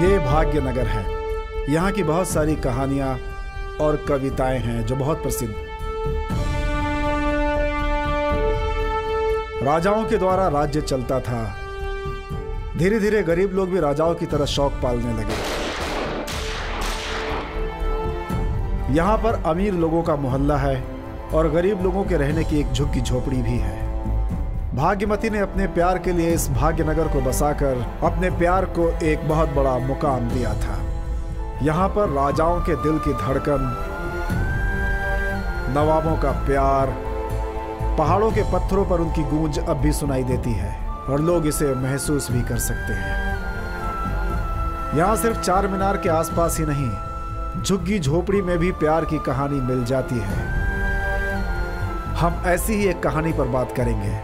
ये भाग्यनगर है। यहाँ की बहुत सारी कहानियां और कविताएं हैं जो बहुत प्रसिद्ध। राजाओं के द्वारा राज्य चलता था। धीरे धीरे गरीब लोग भी राजाओं की तरह शौक पालने लगे। यहाँ पर अमीर लोगों का मोहल्ला है और गरीब लोगों के रहने की एक झुग्गी झोपड़ी भी है। भाग्यमती ने अपने प्यार के लिए इस भाग्यनगर को बसाकर अपने प्यार को एक बहुत बड़ा मुकाम दिया था। यहाँ पर राजाओं के दिल की धड़कन, नवाबों का प्यार, पहाड़ों के पत्थरों पर उनकी गूंज अब भी सुनाई देती है और लोग इसे महसूस भी कर सकते हैं। यहाँ सिर्फ चार मीनार के आसपास ही नहीं, झुग्गी झोपड़ी में भी प्यार की कहानी मिल जाती है। हम ऐसी ही एक कहानी पर बात करेंगे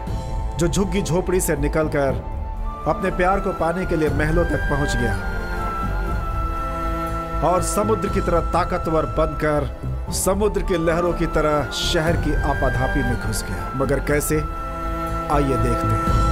जो झुग्गी झोपड़ी से निकलकर अपने प्यार को पाने के लिए महलों तक पहुंच गया और समुद्र की तरह ताकतवर बनकर समुद्र की लहरों की तरह शहर की आपाधापी में घुस गया। मगर कैसे, आइए देखते हैं।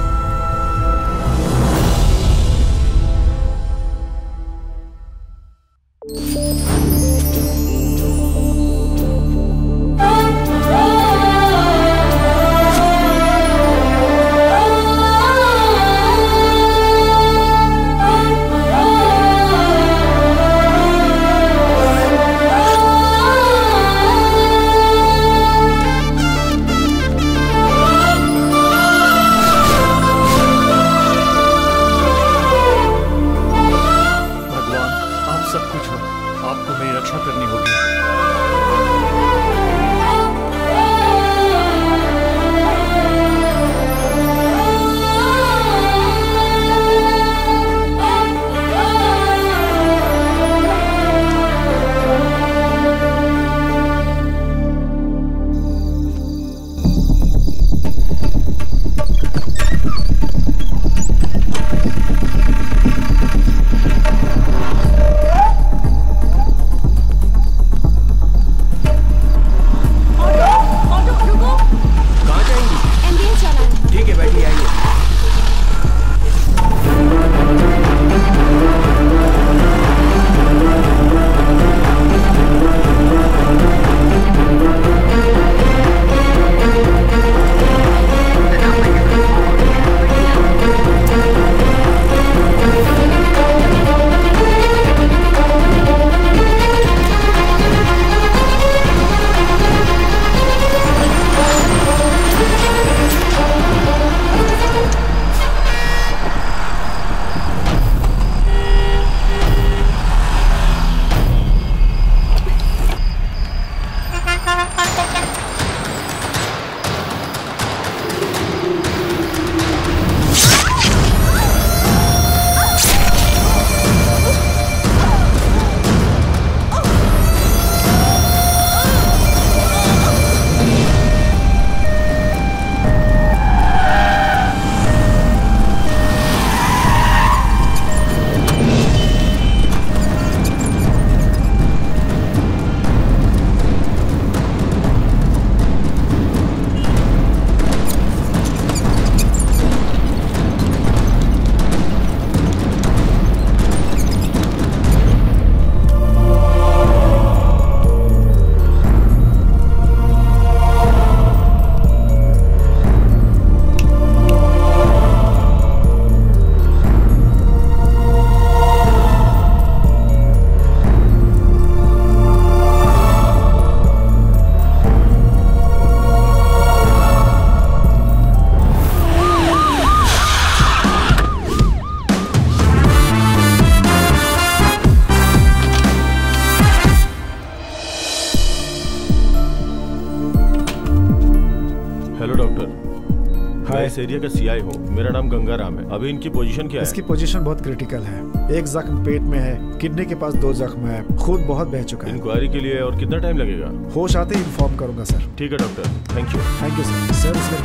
इस एरिया का सीआई हूँ। मेरा नाम गंगाराम है। अभी इनकी पोजीशन क्या है? इसकी पोजीशन बहुत क्रिटिकल है। एक जख्म पेट में है, किडनी के पास 2 जख्म है, खून बहुत बह चुका है। इंक्वायरी के लिए और कितना टाइम लगेगा? होश आते ही इन्फॉर्म करूंगा सर। ठीक है doctor, thank you. Thank you sir. Sir इसमें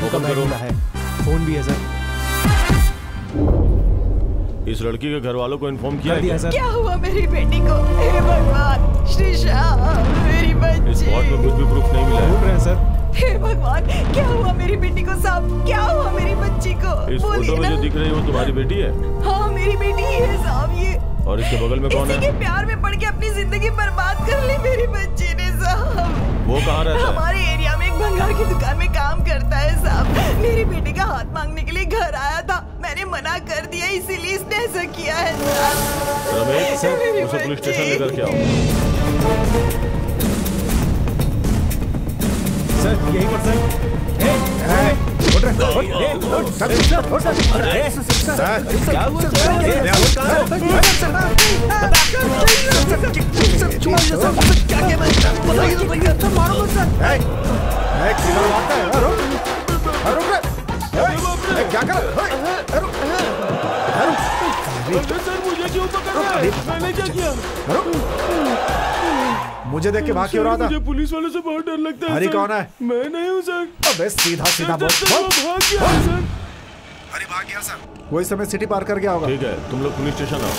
फोन भी है सर। इस लड़की के घर वालों को इन्फॉर्म किया है सर? क्या हुआ मेरी बेटी को? हे भगवान, श्रीशा मेरी बच्ची। इस स्पॉट में कुछ भी प्रूफ नहीं मिला है। ढूंढ रहे हैं सर। हे भगवान, क्या हुआ मेरी बेटी को साहब? क्या हुआ मेरी बच्ची को? इस फोटो में जो दिख रही है वो तुम्हारी बेटी है? हाँ मेरी बेटी ही है साहब ये। और इसके बगल में कौन किसी है? के प्यार में पड़ के अपनी जिंदगी बर्बाद कर ली मेरी बच्ची ने साहब। वो कहाँ रहता है? हमारे एरिया में एक भंगार की दुकान में काम करता है साहब। मेरी बेटी का हाथ मांगने के लिए घर आया था, मैंने मना कर दिया, इसीलिए इसने ऐसा किया है साहब। रमेश, उसे पुलिस स्टेशन लेकर के आओ। सर यही पर सर। क्या कर मुझे क्यों पकड़ रहा है? मैंने क्या किया? मुझे देख के भाग क्यों रहा था? मुझे पुलिस वालों से बहुत डर लगता है। हरी सर। कौन है? मैं नहीं हूँ सर। अबे सीधा सीधा बोल। वो भाग गया है, सर। हरी भाग गया सर। वो इस समय सिटी पार कर गया होगा। ठीक है, तुम लोग पुलिस स्टेशन आओ।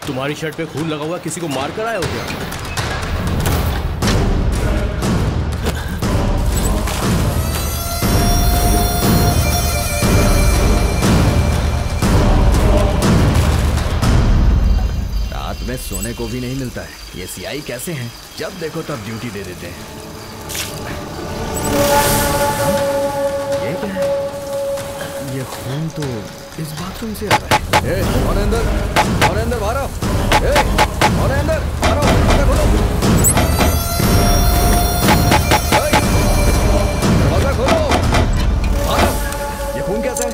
तुम्हारी शर्ट पे खून लगा हुआ, किसी को मार कर आए हो क्या? में सोने को भी नहीं मिलता है। ये सीआई कैसे हैं? जब देखो तब ड्यूटी दे देते हैं। ये क्या है? ये खून तो इस बाथरूम से आ रहा है। और अंदर बाहर आओ। और अंदर बाहर आओ। दरवाजा खोलो। ये खून कैसा है?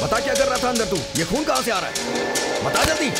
बता क्या कर रहा था अंदर तू? ये खून कहाँ से आ रहा है? बता जल्दी।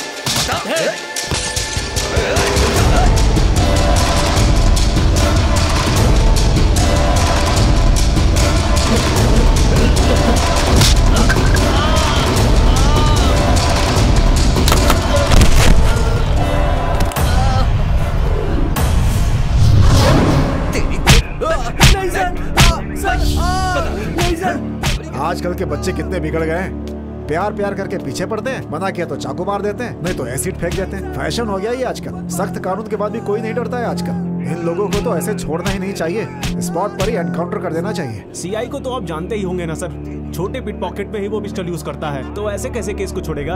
आजकल के बच्चे कितने बिगड़ गए हैं। प्यार प्यार करके पीछे पड़ते हैं, मना किया तो चाकू मार देते हैं, नहीं तो एसिड फेंक देते हैं। फैशन हो गया ये आजकल। सख्त कानून के बाद भी कोई नहीं डरता है आजकल। इन लोगों को तो ऐसे छोड़ना ही नहीं चाहिए, स्पॉट पर ही एनकाउंटर कर देना चाहिए। सीआई को तो आप जानते ही होंगे ना सर, छोटे पिट पॉकेट में ही वो पिस्टल यूज करता है, तो ऐसे कैसे केस को छोड़ेगा?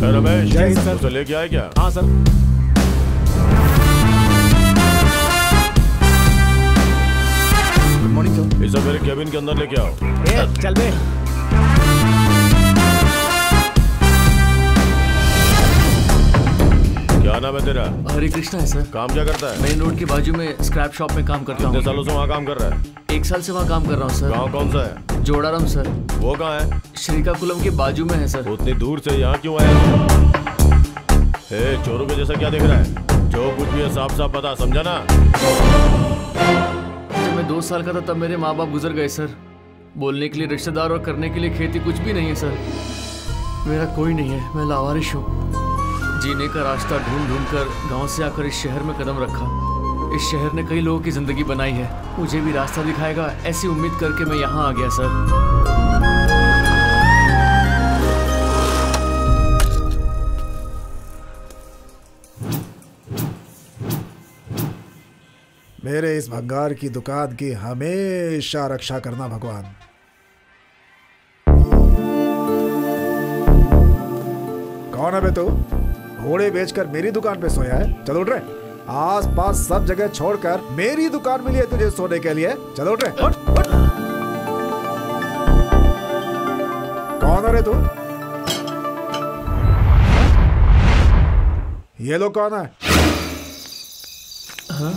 रमेश, जय हिंद सर। उसे लेके आए क्या? हाँ सर। इसे मेरे केबिन के अंदर लेके आओ। चल बे। क्या नाम है तेरा? हरे कृष्णा है सर। काम क्या करता है? मेन रोड के बाजू में स्क्रैप शॉप में काम करता कितने हूँ। सालों से वहाँ काम कर रहा है? 1 साल से वहाँ काम कर रहा हूँ सर। गाँव कौन सा है? जोड़ाराम सर। वो कहाँ है? श्रीकाकुलम के बाजू में है सर। उतनी दूर से यहाँ क्यों आया? चोरों के जैसा क्या दिख रहा है? जो कुछ भी है साफ साफ बता, समझा ना? जब मैं 2 साल का था तब मेरे माँ बाप गुजर गए सर। बोलने के लिए रिश्तेदार और करने के लिए खेती कुछ भी नहीं है सर। मेरा कोई नहीं है, मैं लावारिश हूँ। जीने का रास्ता ढूंढ ढूंढ कर गाँव से आकर इस शहर में कदम रखा। इस शहर ने कई लोगों की जिंदगी बनाई है, मुझे भी रास्ता दिखाएगा ऐसी उम्मीद करके मैं यहाँ आ गया सर। मेरे इस भंगार की दुकान की हमेशा रक्षा करना भगवान। कौन है बे तू? घोड़े बेचकर मेरी दुकान पे सोया है? चल उठ रहे। आस पास सब जगह छोड़कर मेरी दुकान मिली है तुझे सोने के लिए। चल उठ रहे। उठ। कौन है रे तू? ये लोग कौन है? हाँ?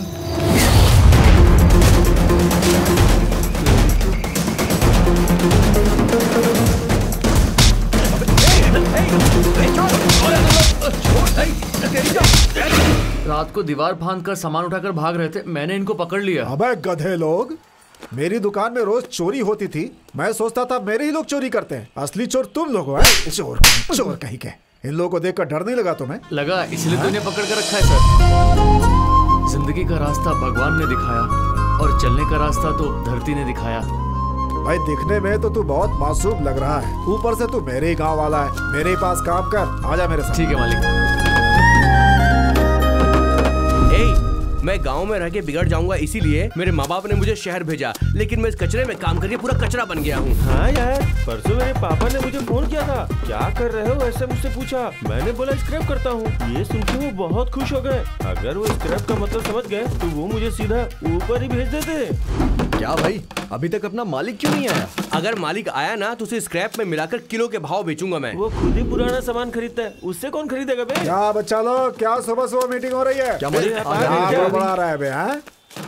रात को दीवार फांदकर सामान उठाकर भाग रहे थे, मैंने इनको पकड़ लिया। अबे गधे लोग, मेरी दुकान में रोज चोरी होती थी, मैं सोचता था मेरे ही लोग चोरी करते हैं, असली चोर तुम लोग हो। चोर चोर कहीं के। इन लोगों को देखकर डर नहीं लगा तुम्हें? लगा, इसलिए तो इन्हें पकड़ कर रखा है सर। जिंदगी का रास्ता भगवान ने दिखाया और चलने का रास्ता तो धरती ने दिखाया। भाई दिखने में तो तू बहुत मासूम लग रहा है, ऊपर से तू मेरे ही गांव वाला है। मेरे ही पास काम कर, आजा मेरे साथ। ठीक है मालिक। मैं गांव में रह के बिगड़ जाऊंगा, इसीलिए मेरे माँ बाप ने मुझे शहर भेजा, लेकिन मैं इस कचरे में काम करके पूरा कचरा बन गया हूँ। हाँ यार, परसों मेरे पापा ने मुझे फोन किया था, क्या कर रहे हो ऐसे मुझसे पूछा। मैंने बोला स्क्रैप करता हूँ। ये सुन के वो बहुत खुश हो गए। अगर वो स्क्रैप का मतलब समझ गए तो वो मुझे सीधा ऊपर ही भेज देते। क्या भाई, अभी तक अपना मालिक क्यों नहीं आया? अगर मालिक आया ना तो उसे स्क्रैप में मिलाकर किलो के भाव बेचूंगा मैं। वो खुद ही पुराना सामान खरीदता है, उससे कौन खरीदेगा बे? क्या बच्चा लोग, क्या सुबह सुबह मीटिंग हो रही है? क्या मालिक क्या बड़ा रहा है बे? हाँ,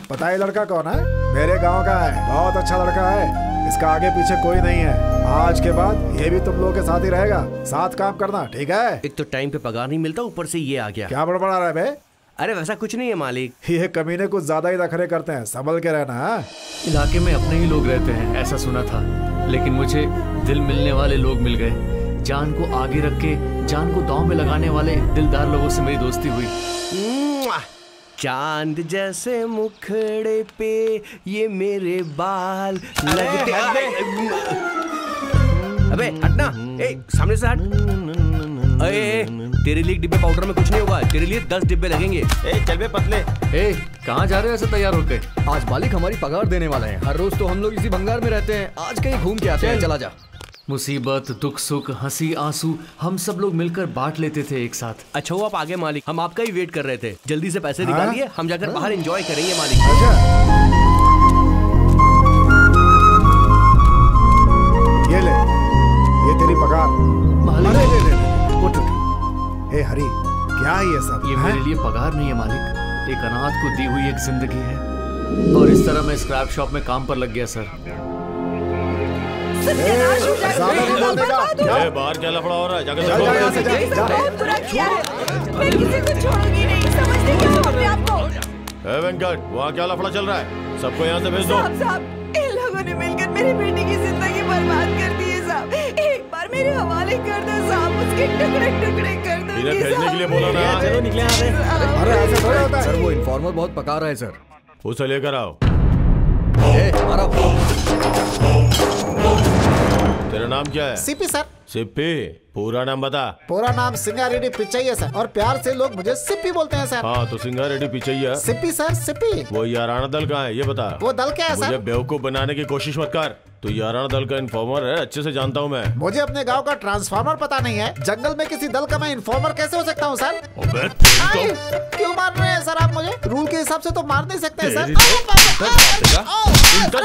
पता है लड़का कौन है? मेरे गांव का है, बहुत अच्छा लड़का है। इसका आगे पीछे कोई नहीं है। आज के बाद ये भी तुम लोगों के साथ ही रहेगा, साथ काम करना, ठीक है? एक तो टाइम पे पगार नहीं मिलता, ऊपर से ये आ गया। क्या बड़बड़ा रहा है बे? अरे वैसा कुछ नहीं है मालिक। ये कमीने कुछ ज्यादा ही नखरे करते हैं, संभल के रहना। हाँ? इलाके में अपने ही लोग रहते हैं ऐसा सुना था, लेकिन मुझे दिल मिलने वाले लोग मिल गए। जान को आगे रख के जान को दांव में लगाने वाले दिलदार लोगों से मेरी दोस्ती हुई। चांद जैसे मुखड़े पे ये मेरे बाल लगते। अबे हटना, सामने से हट। तेरे लिए एक डिब्बे पाउडर में कुछ नहीं होगा, तेरे लिए 10 डिब्बे लगेंगे। चल बे पतले। कहाँ जा रहे हो ऐसे तैयार होके? आज मालिक हमारी पगार देने वाले हैं। हर रोज तो हम लोग इसी भंगार में रहते हैं, आज कहीं घूम के आते हैं। चला जा। मुसीबत, दुख, सुख, हंसी, आंसू हम सब लोग मिलकर बांट लेते थे एक साथ। अच्छा वो आप आगे मालिक, हम आपका ही वेट कर रहे थे। जल्दी से पैसे निकालिए, हम जाकर बाहर एंजॉय करेंगे मालिक। अच्छा, ये ले, ये तेरी पगार। अरे ले, उठ। हे हरी, क्या है ये सब? ये मेरे लिए पगार नहीं है मालिक, एक अनाथ को दी हुई एक जिंदगी है। और इस तरह मैं स्क्रैप शॉप में काम पर लग गया सर। बाहर क्या लफड़ा हो रहा है? बहुत बुरा किया है, मैं किसी को छोड़ूंगी नहीं, समझते क्या हो अपने आप को? वेंकट, वहाँ क्या लफड़ा चल रहा है? सबको यहाँ से भेज दो। साहब, इन लोगों ने मिलकर मेरी बेटी की जिंदगी बर्बाद कर दी है साहब। एक बार मेरे हवाले कर दो साहब, उसके टुकड़े टुकड़े कर दो। इन्हें भेजने के लिए बोला ना। चलो निकले यहाँ से। अरे ऐसे थोड़ा होता है सर, वो इन्फॉर्मर बहुत पका रहा है सर। उसे लेकर आओ। तेरा नाम क्या है? CP sir. सिप्पी, पूरा नाम बता। पूरा नाम सिंगारेड्डी पिचैया सर, और प्यार से लोग मुझे सिप्पी बोलते हैं सर। हाँ तो सिंगारेड्डी पिचैया। सिप्पी सर, सिप्पी। वो याराना दल कहाँ है ये बता। वो दल क्या है सर? मुझे बेवकूफ बनाने की कोशिश मत कर। तो याराना दल का इन्फॉर्मर है, अच्छे से जानता हूँ मैं। मुझे अपने गांव का ट्रांसफार्मर पता नहीं है, जंगल में किसी दल का मैं इन्फॉर्मर कैसे हो सकता हूँ सर? क्यों मार रहे हैं सर आप मुझे? रूल के हिसाब से तो मार नहीं सकते सर।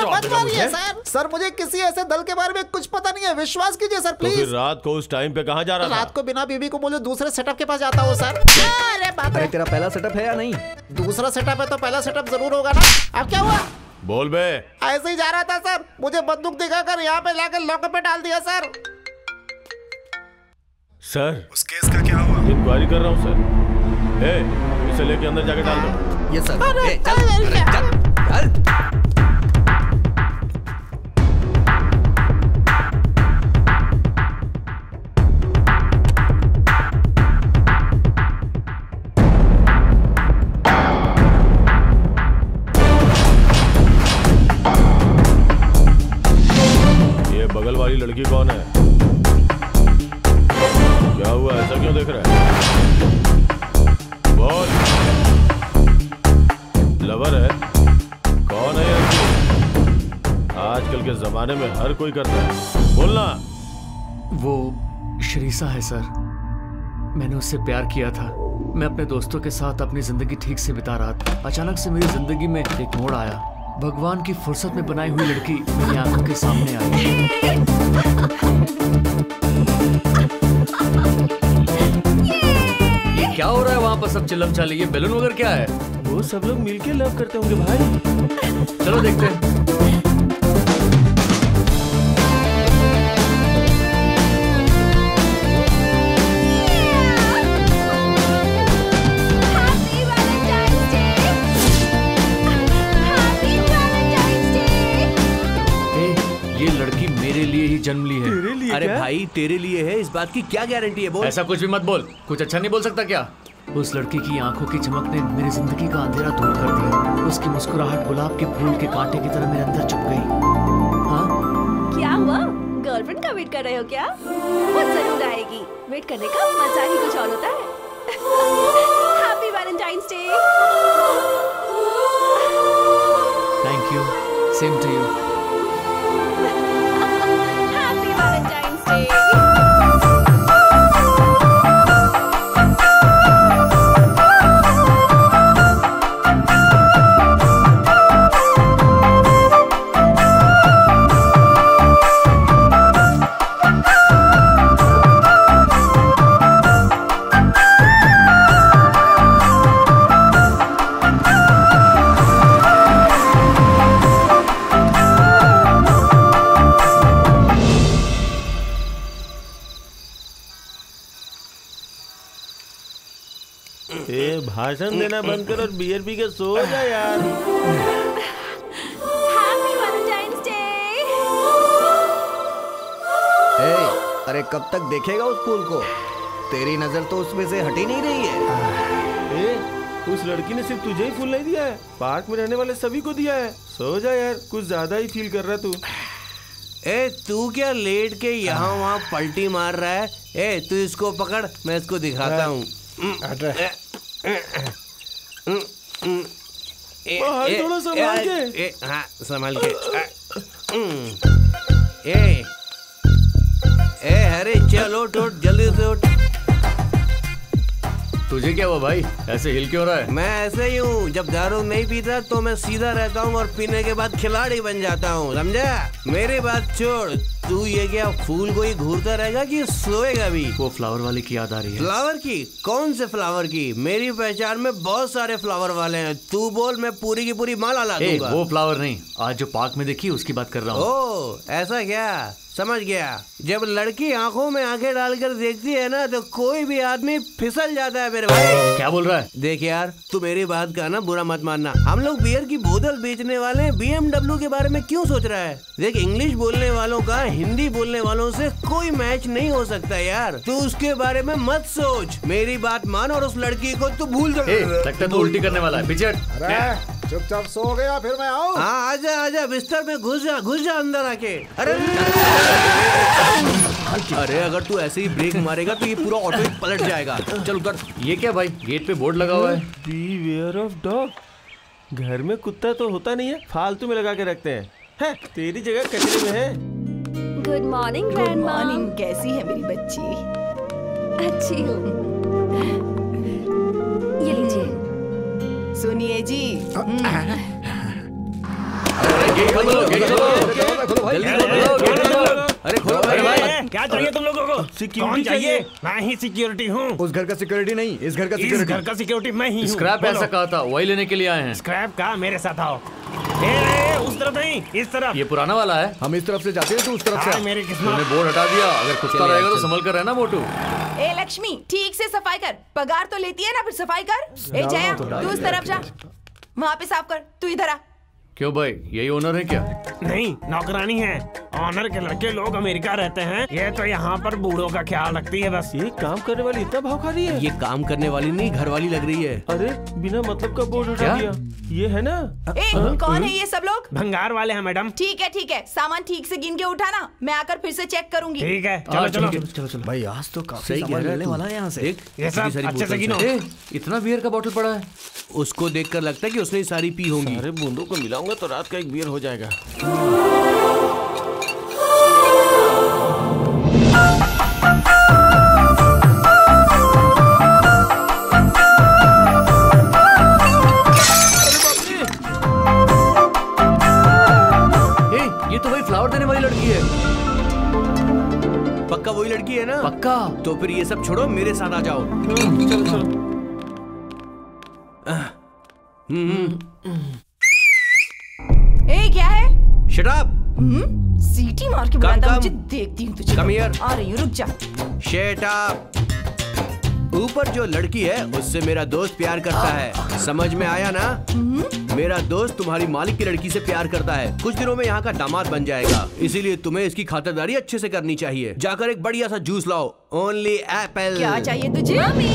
मत मारिए सर। सर मुझे किसी ऐसे दल के बारे में कुछ पता नहीं है, विश्वास कीजिए सर प्लीज। तो फिर रात को उस टाइम पे कहाँ जा रहा था? रात को बिना बीबी को बोले दूसरे सेटअप के पास जाता हूँ सर। अरे बाप रे, तेरा पहला सेटअप है या नहीं? दूसरा सेटअप है तो पहला सेटअप जरूर होगा ना। अब क्या हुआ? बोल बे। ऐसे ही जा रहा था सर, मुझे बंदूक दिखाकर यहाँ पे लाकर लॉकअप पे डाल दिया सर। सर उस केस का क्या हुआ? इंक्वायरी कर रहा हूँ सर। इसे लेके अंदर जाके डाल दो। ये सर। बगल वाली लड़की कौन है? क्या हुआ, ऐसा क्यों देख रहा है? बोल। लवर है? कौन है यार? आजकल के जमाने में हर कोई करता है, बोलना। वो श्रीसा है सर, मैंने उससे प्यार किया था। मैं अपने दोस्तों के साथ अपनी जिंदगी ठीक से बिता रहा था। अचानक से मेरी जिंदगी में एक मोड़ आया। भगवान की फुर्सत में बनाई हुई लड़की मेरी आंखों के सामने आई। ये क्या हो रहा है वहाँ पर? सब चिल्लम चाली, ये बैलून वगैरह क्या है? वो सब लोग मिलके लव करते होंगे भाई। चलो देखते हैं। मेरे लिए ही जन्म ली है। तेरे लिए? अरे क्या? भाई तेरे लिए है, इस बात की क्या गारंटी है? बोल। ऐसा कुछ भी मत बोल, कुछ अच्छा नहीं बोल सकता क्या? उस लड़की की आंखों की चमक ने मेरी जिंदगी का अंधेरा दूर कर दिया। उसकी मुस्कुराहट गुलाब के फूल के कांटे की तरह मेरे अंदर चुप गई। हाँ? क्या हुआ? गर्लफ्रेंड का वेट कर रहे हो क्या? वो जरूर आएगी। वेट करने का मजा ही कुछ और होता है। Happy Valentine's Day. Same to you. Happy Valentine's Day. भाषण देना बंद कर और बियर पी के सो जा यार। Happy Valentine's day. अरे कब तक देखेगा उस फूल को? तेरी नजर तो उसमें से हट ही नहीं रही है। उस लड़की ने सिर्फ तुझे ही फूल नहीं दिया है, पार्क में रहने वाले सभी को दिया है। सो जा यार, कुछ ज्यादा ही फील कर रहा है तू। तू क्या लेट के यहाँ वहाँ पलटी मार रहा है? तू इसको पकड़, मैं इसको दिखाता हूँ। थोड़ा संभाल के। हाँ संभाल के। अरे चलो उठ, जल्दी से उठ। तुझे क्या हुआ भाई, ऐसे हिल क्यों रहा है? मैं ऐसे ही हूँ, जब दारू नहीं पीता तो मैं सीधा रहता हूँ और पीने के बाद खिलाड़ी बन जाता हूँ, समझा? मेरी बात छोड़, तू ये क्या फूल को ही घूरता रहेगा कि सोएगा भी? वो फ्लावर वाले की याद आ रही है। फ्लावर की? कौन से फ्लावर की? मेरी पहचान में बहुत सारे फ्लावर वाले हैं, तू बोल, मैं पूरी की पूरी माला ला दूंगा। वो फ्लावर नहीं, आज जो पार्क में देखी उसकी बात कर रहा हूँ। ओ ऐसा क्या? समझ गया। जब लड़की आंखों में आंखें डालकर देखती है ना तो कोई भी आदमी फिसल जाता है मेरे भाई। क्या बोल रहा है? देख यार, तू मेरी बात का ना बुरा मत मानना, हम लोग बियर की बोतल बेचने वाले BMW के बारे में क्यों सोच रहा है? देख, इंग्लिश बोलने वालों का हिंदी बोलने वालों से कोई मैच नहीं हो सकता यार। तू उसके बारे में मत सोच, मेरी बात मान और उस लड़की को तू भूल जा। लगता है तू उल्टी करने वाला है, पीछे। अरे चुपचाप सो गया, फिर मैं आऊँ? हाँ आजा आजा, बिस्तर में घुस जा अंदर आके। अरे अगर तू ऐसे ही ब्रेक मारेगा तो ये पूरा ऑटो ही पलट जाएगा। चल उतर। ये क्या भाई, गेट पे बोर्ड लगा हुआ है? Beware of dog. घर में कुत्ता तो होता नहीं है, फालतू में लगा के रखते हैं। तेरी जगह कचरे में है। Good morning good grandma. Morning, कैसी है मेरी बच्ची? अच्छी हूँ। ये लीजिए। सुनिए जी, अरे खोलो भाई। क्या चाहिए तुम लोगों को? कौन चाहिए? मैं ही सिक्योरिटी हूँ। उस घर का सिक्योरिटी नहीं, इस घर का इस सिक्योरिटी। घर का सिक्योरिटी मैं ही हूँ। स्क्रैप ऐसा कहा था, वही लेने के लिए आए हैं। स्क्रैप का? मेरे साथ आओ। उस तरफ नहीं, इस तरफ। ये पुराना वाला है। हम इस तरफ से जाते हैं, तू उस तरफ से। मेरी किस्मत। तूने बोर्ड हटा दिया, अगर कुत्ता रहेगा तो संभल कर रहना मोटू। ए लक्ष्मी, ठीक से सफाई कर, पगार तो लेती है ना, फिर सफाई कर। ए जया, तू उस तरफ जा, वहाँ पे साफ कर, तू इधर आ। क्यों भाई, यही ओनर है क्या? नहीं, नौकरानी है। ऑनर के लड़के लोग अमेरिका रहते हैं, ये तो यहाँ पर बूढ़ों का ख्याल रखती है बस। ये काम करने वाली इतना भाव खा रही है? ये काम करने वाली नहीं, घर वाली लग रही है। अरे बिना मतलब का बोर्ड हटा दिया। ये है ना? कौन है ये सब लोग? भंगार वाले हैं मैडम। ठीक है, सामान ठीक से गिन के उठाना, मैं आकर फिर से चेक करूंगी। ठीक है, चलो। भाई आज तो काफी सामान मिलने वाला है यहाँ से। ये सब अच्छे से गिनो। इतना बियर का बोतल पड़ा है। उसको देखकर लगता है कि उसने सारी पी होंगी। अरे बूंदों को मिलाऊंगा तो रात का एक बियर हो जाएगा। ये तो वही फ्लावर देने वाली लड़की है। पक्का वही लड़की है ना? पक्का। तो फिर ये सब छोड़ो, मेरे साथ आ जाओ। चलो। ए क्या है? Shut up. सीटी मार के बुलाता, मुझे देखती हूँ तुझे। Come here. आ रही हूँ, रुक जा। Shut up. ऊपर जो लड़की है उससे मेरा दोस्त प्यार करता है, समझ में आया ना? मेरा दोस्त तुम्हारी मालिक की लड़की से प्यार करता है, कुछ दिनों में यहाँ का दामाद बन जाएगा, इसीलिए तुम्हें इसकी खातिरदारी अच्छे से करनी चाहिए। जाकर एक बढ़िया सा जूस लाओ, ओनली एप्पल। क्या चाहिए तुझे? आई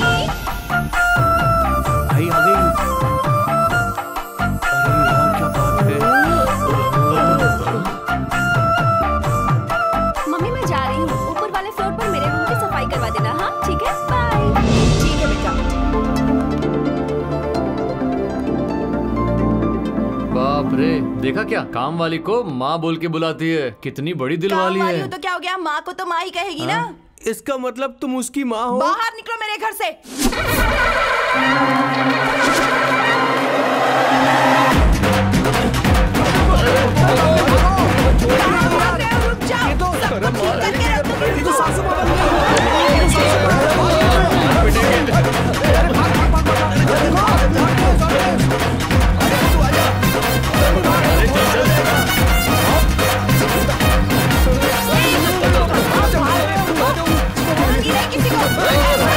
आ गई। मम्मी मैं जा रही हूँ, ऊपर वाले फ्लोर पर मेरे रूम की सफाई करवा देना। हाँ ठीक है, बाय। ठीक है बेटा। बाप रे, देखा क्या, काम वाली को माँ बोल के बुलाती है, कितनी बड़ी दिल वाली काम वाली है। हो तो क्या हो गया, माँ को तो माँ ही कहेगी ना। इसका मतलब तुम उसकी माँ हो? बाहर निकलो मेरे घर से।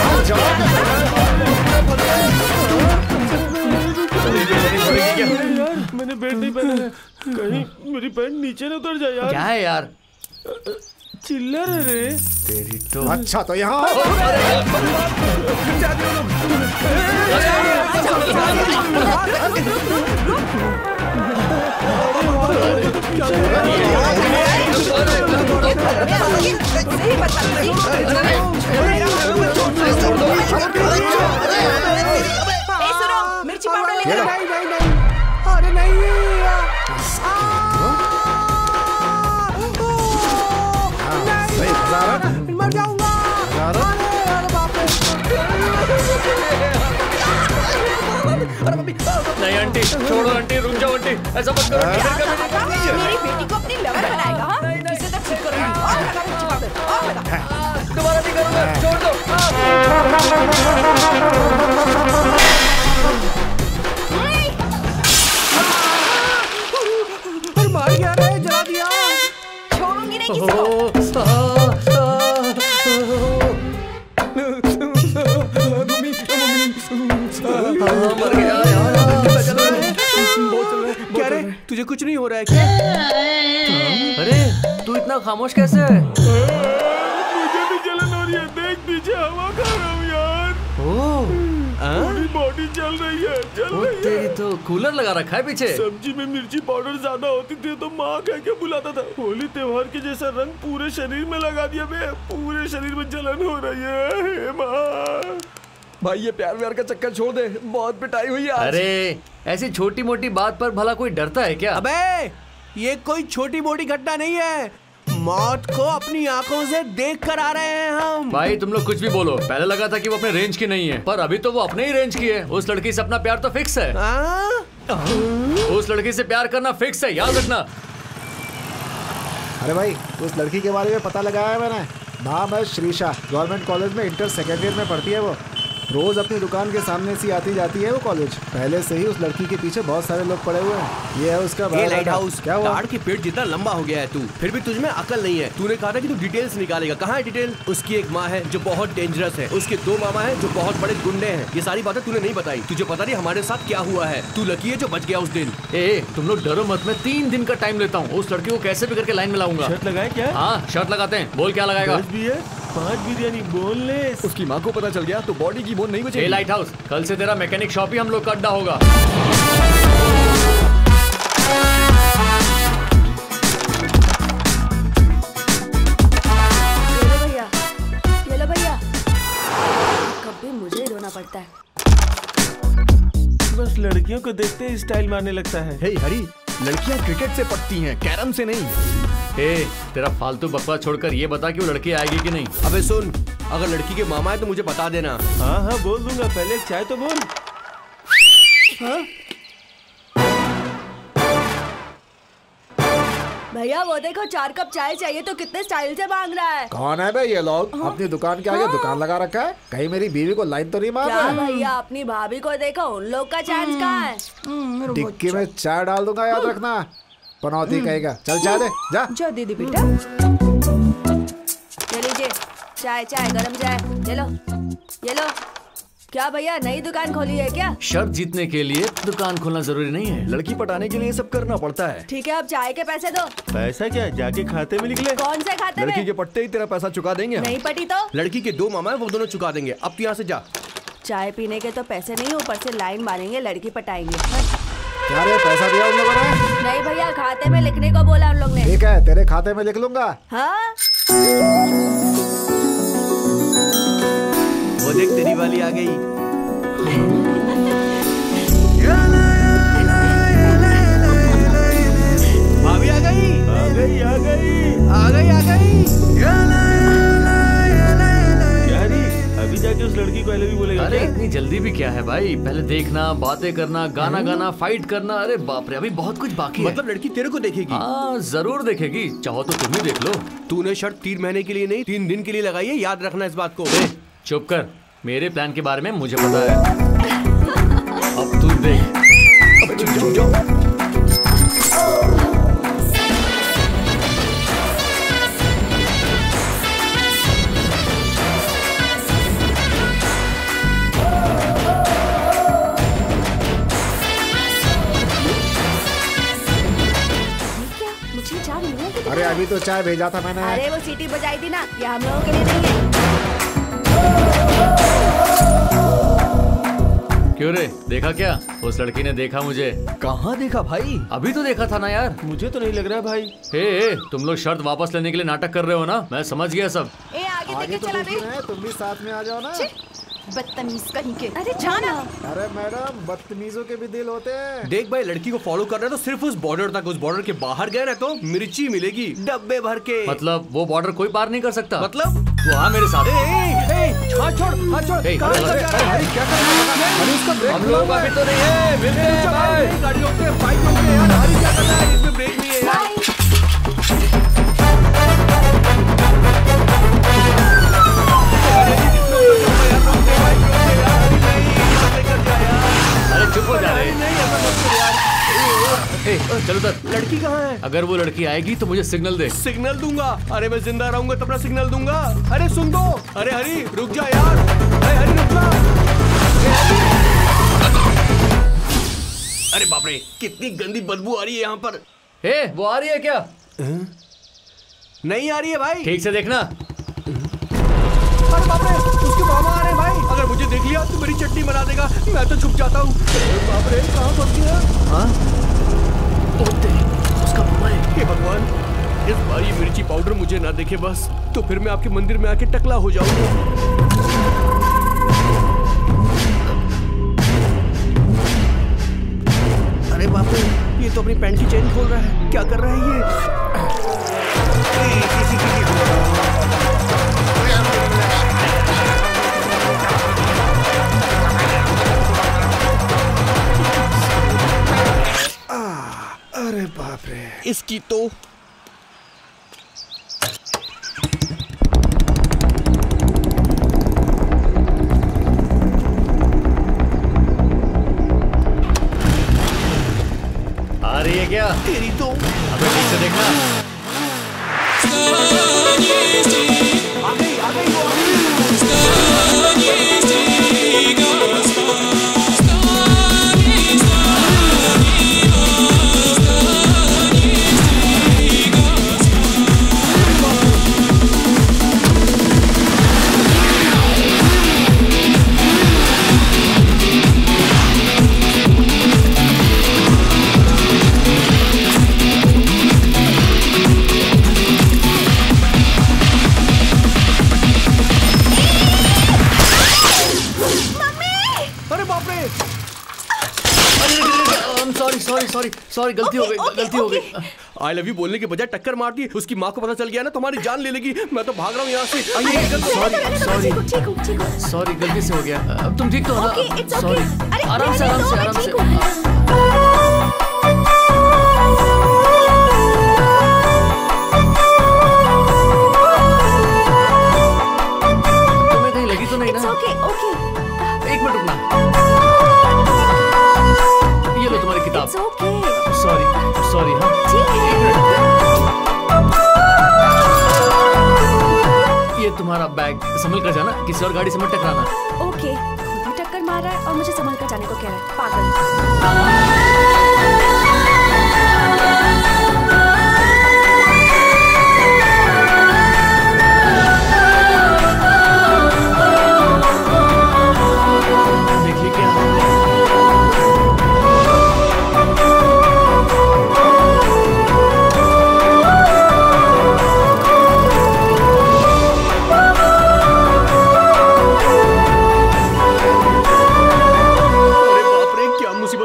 रुक जाओ, सब कुछ ठीक करके रख दूंगी। मैंने बेल्ट नहीं पहना है, कहीं मेरी पैंट नीचे न उतर जाए यार। क्या है यार? चिल्लर है रे। तेरी तो अच्छा तो यहाँ सुनो, मिर्ची पाउडर लेकर आओ। अरे नहीं, मर जाऊंगा। नहीं आंटी, छोड़ो आंटी, रुक जाओ आंटी, ऐसा मत करो। मेरी बेटी को अपनी लवर बनाएगा, हाँ? इसे तो ठीक करूंगी। और लगा मिर्ची पाउडर, और लगा। दोबारा नहीं करूंगा, छोड़ दो। मार गया रे, जला दिया। छोड़ूंगी नहीं किसी को। मर गया यार। क्या रे, तुझे कुछ नहीं हो रहा है क्या? अरे तू इतना खामोश कैसे है? मुझे भी जलन हो रही है, देख पीछे हवा खा रहा हूँ यार। पूरी बॉडी जल रही है, जल रही है। तेरी तो कूलर लगा रखा है पीछे। सब्जी में मिर्ची पाउडर ज्यादा होती थी तो माँ कह के बुलाता था। होली त्योहार के जैसा रंग पूरे शरीर में लगा दिया बे, पूरे शरीर में जलन हो रही है। हे माँ, भाई ये प्यार व्यार का चक्कर छोड़ दे, बहुत पिटाई हुई है आज। अरे ऐसी छोटी मोटी बात पर भला कोई डरता है क्या? अबे ये कोई छोटी मोटी घटना नहीं है, मौत को अपनी आंखों से देख कर आ रहे हैं हम। भाई तुम लोग कुछ भी बोलो, पहले लगा था कि वो अपने रेंज की नहीं है, पर अभी तो वो अपने ही रेंज की है। उस लड़की से अपना प्यार तो फिक्स है। उस लड़की से प्यार करना फिक्स है, याद रखना। अरे भाई उस लड़की के बारे में पता लगाया है मैंने, नाम है श्रीषा, गवर्नमेंट कॉलेज में इंटर सेकेंड ईयर में पढ़ती है वो। रोज अपनी दुकान के सामने से आती जाती है वो कॉलेज। पहले से ही उस लड़की के पीछे बहुत सारे लोग पड़े हुए हैं। ये है उसका लाइट हाउस। क्या हुआ? ताड़ के पेड़ जितना लंबा हो गया है तू, फिर भी तुझमें अकल नहीं है। तूने कहा था कि तू डिटेल्स निकालेगा, कहाँ है डिटेल? उसकी एक माँ है जो बहुत डेंजरस है, उसके 2 मामा हैं जो बहुत बड़े गुंडे हैं। ये सारी बातें तूने नहीं बताई। तुझे पता नहीं हमारे साथ क्या हुआ है। तू लकी है जो बच गया उस दिन। ए तुम लोग डरो मत, मैं 3 दिन का टाइम लेता हूँ। उस लड़की को कैसे भी करके लाइन में लाऊंगा। शर्त लगाए क्या? हाँ शर्त लगाते हैं, बोल क्या लगाएगा? 10 बियर 5 बिरयानी बोनलेस। उसकी माँ को पता चल गया तो बॉडी की बोन नहीं बचेगी। ए लाइट हाउस, कल से तेरा मैकेनिक शॉप ही हम लोग का अड्डा होगा। ये लो भैया, कभी मुझे ही रोना पड़ता है। बस लड़कियों को देखते ही स्टाइल मारने लगता है। हे हरी, लड़कियां क्रिकेट से पटती हैं, कैरम से नहीं। ए तेरा फालतू बकवास छोड़कर ये बता कि वो लड़की आएगी कि नहीं। अबे सुन, अगर लड़की के मामा है तो मुझे बता देना। हाँ हाँ बोल दूंगा, पहले एक चाय तो बोल। हाँ? भैया वो देखो 4 कप चाय चाहिए तो कितने स्टाइल से मांग रहा है। कौन है भाई ये लोग? अपनी दुकान के आगे दुकान लगा रखा है, कहीं मेरी बीवी को लाइन तो नहीं मार क्या रहा है? भैया अपनी भाभी को देखो, उन लोग का चांस कहाँ है? टिक्की में चाय डाल दूंगा, याद रखना। पनौती कहेगा, चल चाय दे जा। जो दीदी बेटा, ये लीजिए चाय, चाय गरम चाय, ये लो ये लो। क्या भैया नई दुकान खोली है क्या? शर्त जीतने के लिए दुकान खोलना जरूरी नहीं है, लड़की पटाने के लिए सब करना पड़ता है। ठीक है अब चाय के पैसे दो। पैसा क्या, जाके खाते में निकले। कौन से खाते लड़की में? के पट्टे ही तेरा पैसा चुका देंगे हम। नहीं पटी तो? लड़की के 2 मामा है, वो दोनों चुका देंगे। अब तू यहाँ से जा। चाय पीने के तो पैसे नहीं, ऊपर से लाइन मारेंगे, लड़की पटाएंगे। क्या रे, पैसा दिया उन लोगों ने? नहीं भैया, खाते में लिखने को बोला उन लोग ने। ठीक है, तेरे खाते में लिख लूंगा। हाँ वो देख तेरी वाली आ गई। इतनी जल्दी भी क्या है भाई? पहले देखना, बातें करना, गाना गाना, फाइट करना। अरे बाप रे, अभी बहुत कुछ बाकी है। मतलब लड़की तेरे को देखेगी? हाँ जरूर देखेगी, चाहो तो तुम ही देख लो। तूने शर्त 3 महीने के लिए नहीं 3 दिन के लिए लगाई है, याद रखना इस बात को। चुप कर, मेरे प्लान के बारे में मुझे पता है। अब तू देख। अब चुप जाओ। अरे अभी तो चाय भेजा था मैंने। अरे वो सीटी बजाई थी ना, ये हम लोगों के लिए नहीं है। क्यों रे, देखा क्या? उस लड़की ने देखा मुझे। कहाँ देखा भाई? अभी तो देखा था ना यार। मुझे तो नहीं लग रहा भाई। हे, तुम लोग शर्त वापस लेने के लिए नाटक कर रहे हो ना? मैं समझ गया सब। ए आगे आगे देख तो के चला देख रहे हैं, तुम भी साथ में आ जाओ ना। बदतमीज कहीं के। अरे जाना। अरे मैडम, बदतमीजों के भी दिल होते हैं। देख भाई, लड़की को फॉलो कर रहे हैं तो सिर्फ उस बॉर्डर तक, उस बॉर्डर के बाहर गए ना तो मिर्ची मिलेगी डब्बे भर के। मतलब वो बॉर्डर कोई पार नहीं कर सकता? मतलब तो हाँ मेरे साथ। हाथ छोड़, हाथ छोड़। कहाँ अरे, जा रहा है? क्या कर रहा है? अरे उसका ब्रेक हम लोगों का भी तो नहीं है। मिलते हैं भाई। गाड़ी रोक के, बाइक रोक के यार। हरी क्या कर रहा है? इसमें ब्रेक नहीं है यार। अरे चुप हो जा रहे। चलो तक। लड़की कहाँ है? अगर वो लड़की आएगी तो मुझे सिग्नल दे। सिग्नल दूंगा? अरे मैं जिंदा रहूंगा तब ना सिग्नल दूंगा। अरे सुन दो। अरे हरी रुक जा यार। अरे हरी रुक जा। अरे बाप रे, कितनी गंदी बदबू आ रही है यहाँ पर। वो आ रही है क्या? नहीं आ रही है भाई। ठीक से देखना। अरे बाप रे, उसके मामा आ रहे हैं भाई। अगर मुझे देख लिया तो मेरी चटनी बना देगा। मैं तो छुप जाता हूँ। बाप रे, कहाँ फंस गया? हाँ? उसका मामा है। हे भगवान, इस बार ये मिर्ची पाउडर मुझे ना देखे बस, तो फिर मैं आपके मंदिर में आके टकला हो जाऊंगा। अरे बाप रे, ये तो अपनी पैंट की चेन खोल रहा है। क्या कर रहा है ये? अरे बाप रे, इसकी तो आ रही है क्या? तेरी तो अबे ठीक से देखना। आ गई वो। सॉरी गलती हो गई। आई लव यू बोलने के बजाय टक्कर मार दी। उसकी माँ को पता चल गया ना तो हमारी जान ले लेगी। मैं तो भाग रहा हूँ यहाँ से। सॉरी गलती से हो गया। अब तुम ठीक तो हो ना? सॉरी। आराम से। तुम्हें कहीं लगी तो नहीं ना? एक मिनट रुकना। ये लो तुम्हारी किताब। सॉरी हाँ। ये तुम्हारा बैग, संभल कर जाना, किसी और गाड़ी से मत टकराना। ओके, खुद भी टक्कर मार रहा है और मुझे संभल कर जाने को कह रहा है, पागल। देखिए क्या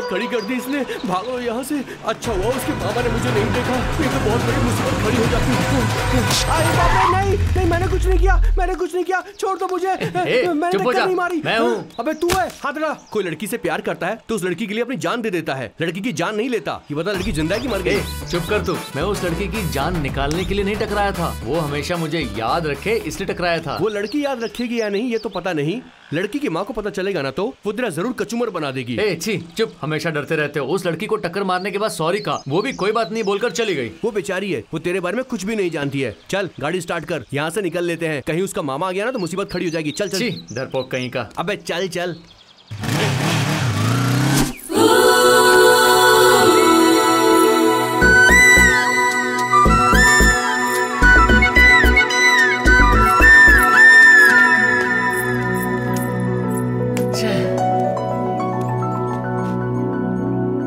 खड़ी कर दी इसने। भागो यहाँ से। अच्छा हुआ उसके पापा ने मुझे नहीं देखा, ये तो बहुत बड़ी मुसीबत खड़ी हो जाती है। अरे बाप रे, नहीं, मैंने कुछ नहीं किया, छोड़ दो मुझे। मैंने टक्कर नहीं मारी। मैं हूँ। अबे तू है, हाथ लगा। कोई लड़की से प्यार करता है तो उस लड़की के लिए अपनी जान दे देता है, लड़की की जान नहीं लेता। ये बता लड़की जिंदा है कि मर गई? चुप कर तू। मैं उस लड़की की जान निकालने के लिए नहीं टकराया था, वो हमेशा मुझे याद रखे इसलिए टकराया था। वो लड़की याद रखेगी या नहीं ये तो पता नहीं, लड़की की माँ को पता चलेगा ना तो वो तेरा जरूर कचूमर बना देगी। छी, चुप, हमेशा डरते रहते हो। उस लड़की को टक्कर मारने के बाद सॉरी कहा, वो भी कोई बात नहीं बोलकर चली गई। वो बेचारी है, वो तेरे बारे में कुछ भी नहीं जानती है। चल गाड़ी स्टार्ट कर, यहाँ से निकल लेते हैं, कहीं उसका मामा आ गया ना तो मुसीबत खड़ी हो जाएगी। चल चल। डरपोक कहीं का। अबे चल चल।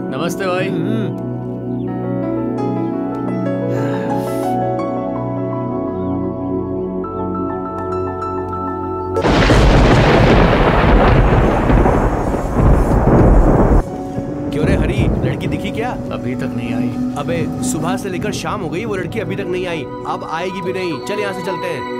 नमस्ते भाई। क्यों रे हरी, लड़की दिखी क्या? अभी तक नहीं आई। अबे सुबह से लेकर शाम हो गई, वो लड़की अभी तक नहीं आई, अब आएगी भी नहीं। चल यहाँ से चलते हैं।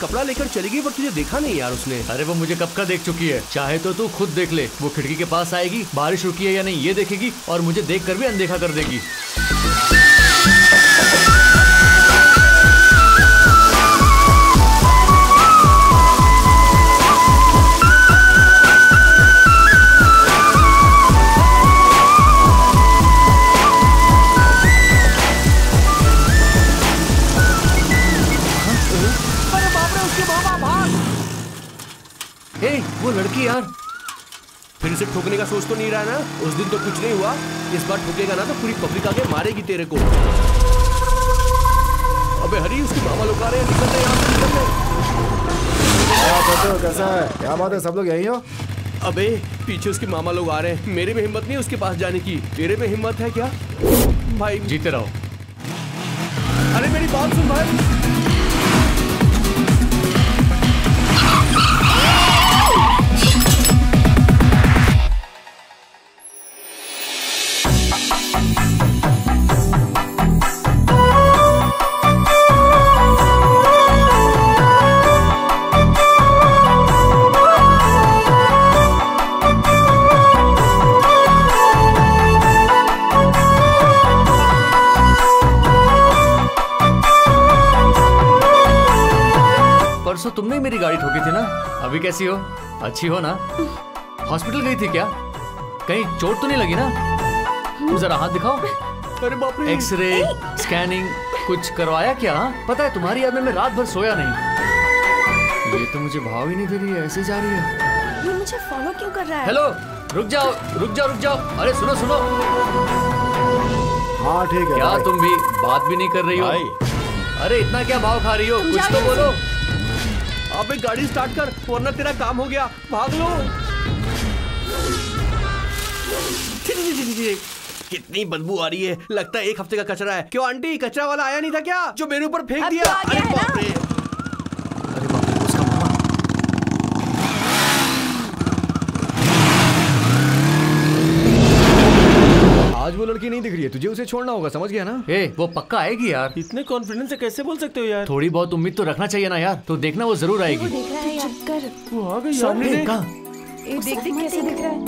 कपड़ा लेकर चली गई पर तुझे देखा नहीं यार उसने। अरे वो मुझे कब का देख चुकी है, चाहे तो तू खुद देख ले। वो खिड़की के पास आएगी, बारिश रुकी है या नहीं ये देखेगी और मुझे देख कर भी अनदेखा कर देगी। वो लड़की यार, फिर से ठोकने का सोच तो नहीं रहा ना? उस दिन तो कुछ नहीं हुआ, इस बार ठोकेगा ना तो पूरी पब्लिक आके मारेगी तेरे को। अबे हरी, उसकी मामा लोग आ रहे हैं, निकल रहे यहाँ से, निकल रहे। कैसा है? क्या बात है, सब लोग यहीं हो? अबे पीछे उसके मामा लोग आ रहे हैं, मेरे में हिम्मत नहीं है उसके पास जाने की। तेरे में हिम्मत है क्या भाई? जीते रहो। अरे मेरी बात सुन भाई। परसों तुमने ही मेरी गाड़ी ठोकी थी ना? अभी कैसी हो? अच्छी हो ना? हॉस्पिटल गई थी क्या? कहीं चोट तो नहीं लगी ना? जरा हाथ दिखाओ। अरे बाप रे। एक्सरे, स्कैनिंग कुछ करवाया क्या? पता है तुम्हारी याद में मैं रात भर सोया नहीं। ये तो मुझे भाव ही नहीं दे रही है, ऐसे जा रही है। ये मुझे फॉलो क्यों कर रहा है? हेलो, रुक जाओ रुक जाओ रुक जाओ। अरे सुनो सुनो। हाँ ठीक है। क्या तुम भी बात भी नहीं कर रही हो? अरे इतना क्या भाव खा रही हो? कुछ तो बोलो। अबे गाड़ी स्टार्ट कर वरना तेरा काम हो गया, भाग लो। कितनी बदबू आ रही है, लगता है 1 हफ्ते का कचरा है। क्यों आंटी, कचरा वाला आया नहीं था क्या जो मेरे ऊपर फेंक दिया? अरे बाप रे, अरे बाप रे, उसका मामा। आज वो लड़की नहीं दिख रही है, तुझे उसे छोड़ना होगा, समझ गया ना? वो पक्का आएगी यार। इतने कॉन्फिडेंस से कैसे बोल सकते हो यार? थोड़ी बहुत उम्मीद तो रखना चाहिए ना यार। तो देखना वो जरूर आएगी। वो देख रहा है यार। कर। वो आ गई सामने यार। देखा। देख देख कैसे दिख रहा है।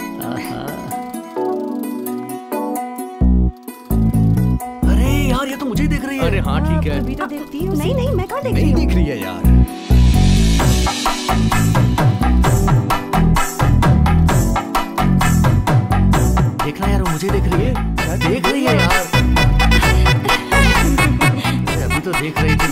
अरे यार, ये तो मुझे ही देख रही है। अरे हाँ ठीक है। अभी तो देखती हूँ। नहीं नहीं, मैं कहाँ देख रही नहीं हूँ? दिख रही है यार। देखना यार, वो मुझे देख रही है। देख रही है यार। अभी तो देख रही थी।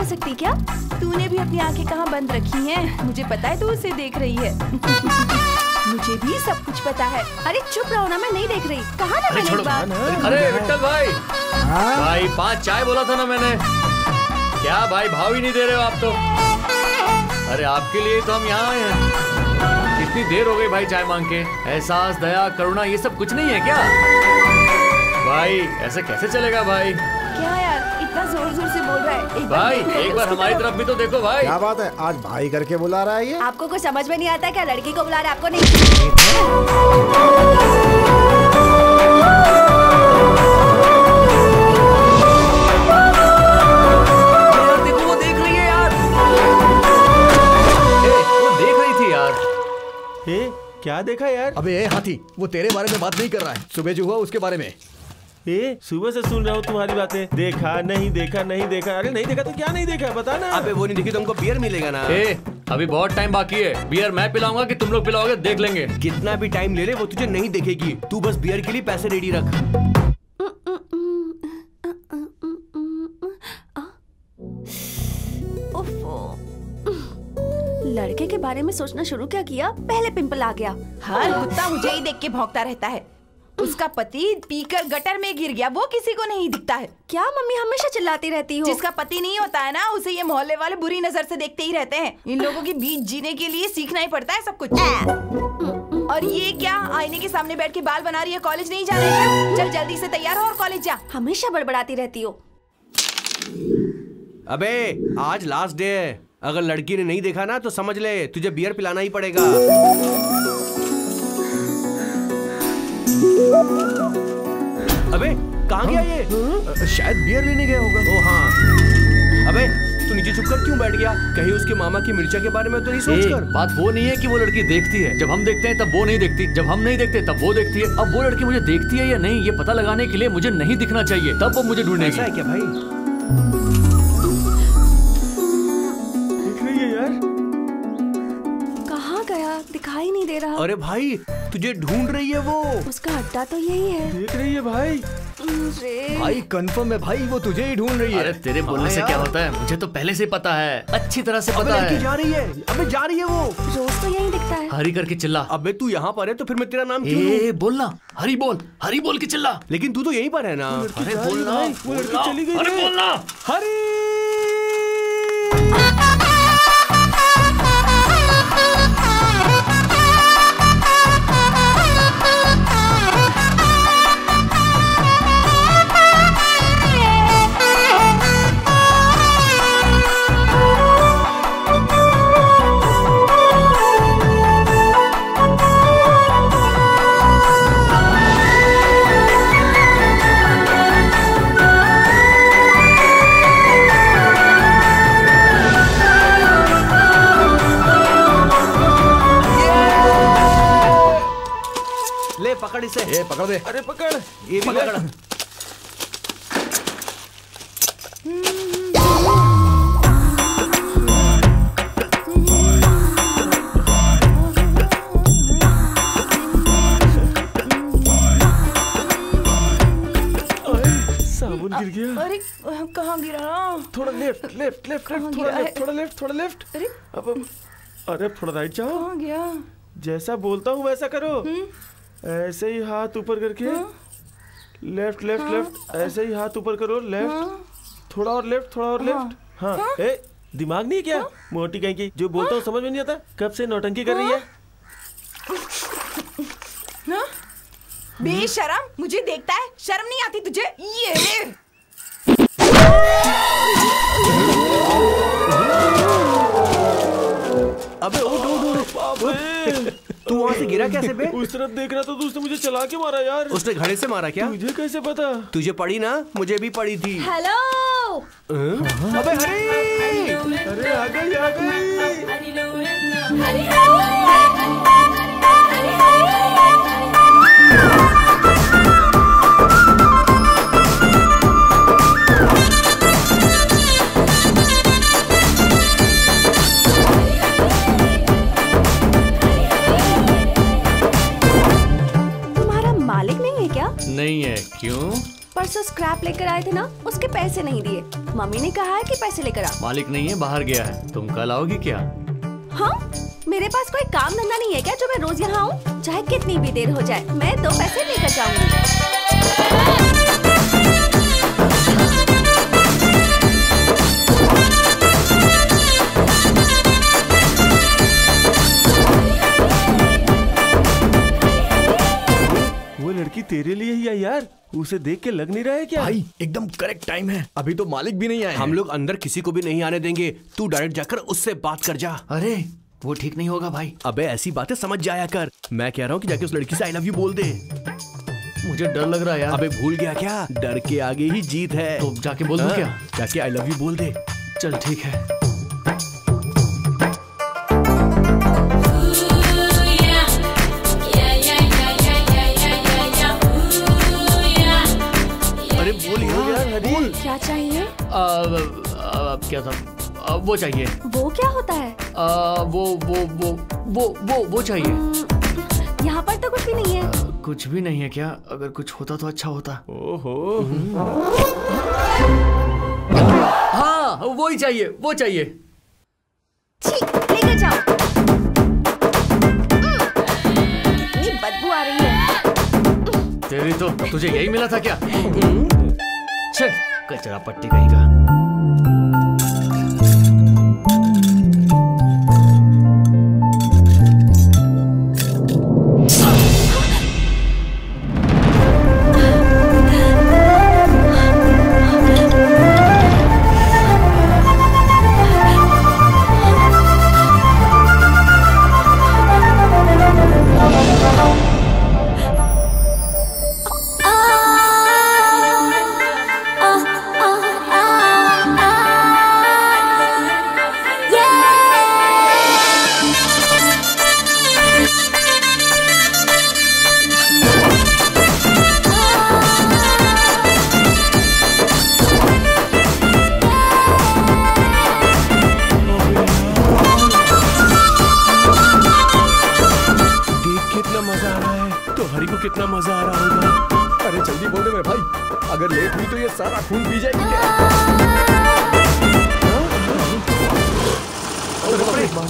सकती क्या? तूने भी अपनी आंखें कहाँ बंद रखी हैं? मुझे पता है तू उसे देख रही है। मुझे भी सब कुछ पता है। अरे चुप रहो ना, मैं नहीं देख रही। कहा ना मैंने एक बार। अरे विट्ठल भाई, भाई 5 चाय बोला था ना मैंने। क्या भाई भाव ही नहीं दे रहे हो आप तो? अरे आपके लिए तो हम यहाँ आए हैं। कितनी देर हो गई भाई चाय मांग के। एहसास, दया, करुणा ये सब कुछ नहीं है क्या? भाई ऐसे कैसे चलेगा भाई? क्या यार इतना जोर जोर से बोल रहा है? भाई एक बार हमारी तरफ भी तो देखो भाई। क्या बात है, आज भाई करके बुला रहा है ये? आपको कुछ समझ में नहीं आता क्या? लड़की को बुला रहा है, आपको नहीं? क्या देखा यार? अबे ए हाथी, वो तेरे बारे में बात नहीं कर रहा है, सुबह जो हुआ उसके बारे में। सुबह से सुन रहा हूँ तुम्हारी बातें। देखा नहीं देखा नहीं देखा। अरे नहीं देखा तो क्या नहीं देखा, बता ना। अबे वो नहीं देखी तो हमको बियर मिलेगा ना। अभी बहुत टाइम बाकी है। बियर मैं पिलाऊंगा कि तुम लोग पिलाओगे, देख लेंगे। कितना भी टाइम ले ले वो तुझे नहीं देखेगी। तू बस बियर के लिए पैसे रेडी रख। लड़के के बारे में सोचना शुरू क्या किया, पहले पिंपल आ गया। हर कुत्ता मुझे ही देख के भौंकता रहता है। उसका पति पीकर गटर में गिर गया, वो किसी को नहीं दिखता है। क्या मम्मी हमेशा चिल्लाती रहती हो? जिसका पति नहीं होता है ना, उसे ये मोहल्ले वाले बुरी नजर से देखते ही रहते हैं। इन लोगों के बीच जीने के लिए सीखना ही पड़ता है सब कुछ। और ये क्या आईने के सामने बैठ के बाल बना रही है? कॉलेज नहीं जा रही है? चल जल्दी से तैयार हो और कॉलेज जा। हमेशा बड़बड़ाती रहती हो। अबे आज लास्ट डे है। अगर लड़की ने नहीं देखा ना तो समझ ले तुझे बियर पिलाना ही पड़ेगा। अबे कहाँ गया ये? शायद बियर लेने गया होगा। ओ हाँ। अबे तू नीचे छुप कर क्यों बैठ गया? कहीं उसके मामा की मिर्चा के बारे में तो नहीं सोच कर? बात वो नहीं है कि वो लड़की देखती है। जब हम देखते हैं तब वो नहीं देखती, जब हम नहीं देखते तब वो देखती है। अब वो लड़की मुझे देखती है या नहीं ये पता लगाने के लिए मुझे नहीं दिखना चाहिए, तब वो मुझे ढूंढेगी। ऐसा है क्या भाई? दिखाई नहीं दे रहा। अरे भाई तुझे ढूंढ रही है वो। उसका अड्डा तो यही है। देख रही है भाई। भाई कंफर्म है भाई, वो तुझे ही ढूंढ रही है। अरे तेरे बोलने से क्या होता है, मुझे तो पहले से पता है, अच्छी तरह से पता है। जा रही है, अबे जा रही है वो। रोज तो यही दिखता है। हरी करके चिल्ला। अबे तू यहाँ पर है तो फिर मैं तेरा नाम क्यों लूं? बोलना हरी बोल, हरी बोल के चिल्ला। लेकिन तू तो यहीं पर है ना। अरे बोलना, वो लड़की चली गई। अरे बोलना हरी। पकड़ इसे। ये पकड़ दे। अरे पकड़, ये भी पकड़। साबुन गिर गया। अरे कहाँ गिरा? थोड़ा लेफ्ट लेफ्ट लेफ्ट थोड़ा लेफ्ट थोड़ा लेफ्ट थोड़ा लेफ्ट। अब अरे थोड़ा राइट जाओ। कहाँ गया? जैसा बोलता हूँ वैसा करो। ऐसे ही हाथ ऊपर करके लेफ्ट लेफ्ट लेफ्ट। ऐसे ही हाथ ऊपर करो, लेफ्ट थोड़ा और लेफ्ट थोड़ा और लेफ्ट। हाँ ए दिमाग नहीं क्या? मोटी कहीं की, जो बोलता हूँ समझ में नहीं आता। कब से नौटंकी कर रही है? बेशरम, मुझे देखता है, शर्म नहीं आती तुझे? ये अबे उठ। तू वहाँ से गिरा कैसे बे? उस तरफ देख रहा था तो उसने मुझे चला के मारा यार। उसने घड़े से मारा क्या? तुझे कैसे पता? तुझे पड़ी ना, मुझे भी पड़ी थी। हेलो। अबे हरी। अरे आ गई आ गई। तुम्हारा मालिक नहीं है क्या? नहीं है। क्यों? परसों स्क्रैप लेकर आए थे ना, उसके पैसे नहीं दिए। मम्मी ने कहा है कि पैसे लेकर आओ। मालिक नहीं है, बाहर गया है। तुम कल आओगी क्या? हाँ, मेरे पास कोई काम धंधा नहीं है क्या जो मैं रोज यहाँ आऊँ? चाहे कितनी भी देर हो जाए, मैं 2 पैसे लेकर जाऊंगी। वो लड़की तेरे लिए ही है यार, उसे देख के लग नहीं रहा है क्या? भाई एकदम करेक्ट टाइम है, अभी तो मालिक भी नहीं आए। हम लोग अंदर किसी को भी नहीं आने देंगे। तू डायरेक्ट जाकर उससे बात कर जा। अरे वो ठीक नहीं होगा भाई। अबे ऐसी बातें समझ जाया कर। मैं कह रहा हूँ कि जाके उस लड़की से आई लव यू बोल दे। मुझे डर लग रहा है यार। अबे भूल गया क्या, डर के आगे ही जीत है। तो जाके बोल दूं क्या? जाके आई लव यू बोल दे। चल ठीक है। अरे बोल यार, बोल। क्या चाहिए? क्या था? वो चाहिए। वो क्या होता है? वो चाहिए। यहाँ पर तो कुछ भी नहीं है। कुछ भी नहीं है क्या? अगर कुछ होता तो अच्छा होता। ओहो। हाँ वो ही चाहिए, वो चाहिए। ठीक, लेकर जाओ। इतनी बदबू आ रही है। तेरी तो तुझे यही मिला था क्या? चल कचरा पट्टी कहीं का। कितना मजा आ रहा होगा। अरे जल्दी बोल दे मेरे भाई, अगर लेट हुई तो ये सारा खून पी जाएगी क्या?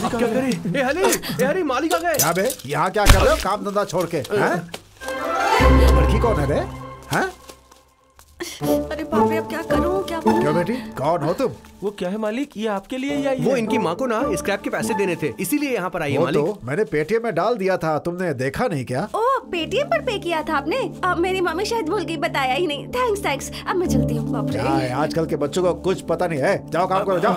अब क्या करें? ए हरी मालिक आ गए। क्या बे, यहाँ क्या कर रहे हो काम धंधा छोड़ के? लड़की कौन है रे? हैं? अरे बाप रे, अब क्या करूं, क्या बोलूं? क्यों बेटी, कौन हो तुम? वो क्या है मालिक, ये आपके लिए ही आई है? वो इनकी माँ को ना स्क्रैप के पैसे देने थे, इसीलिए यहाँ पर आई है मालिक। तो मैंने पेटीएम में डाल दिया था, तुमने देखा नहीं क्या? ओह, पेटीएम पर पे किया था आपने? अब मेरी मम्मी शायद भूल गई, बताया ही नहीं। थैंक्स। अब मैं चलती हूँ। बाप रे, आजकल के बच्चों को कुछ पता नहीं है। जाओ काम करो, जाओ।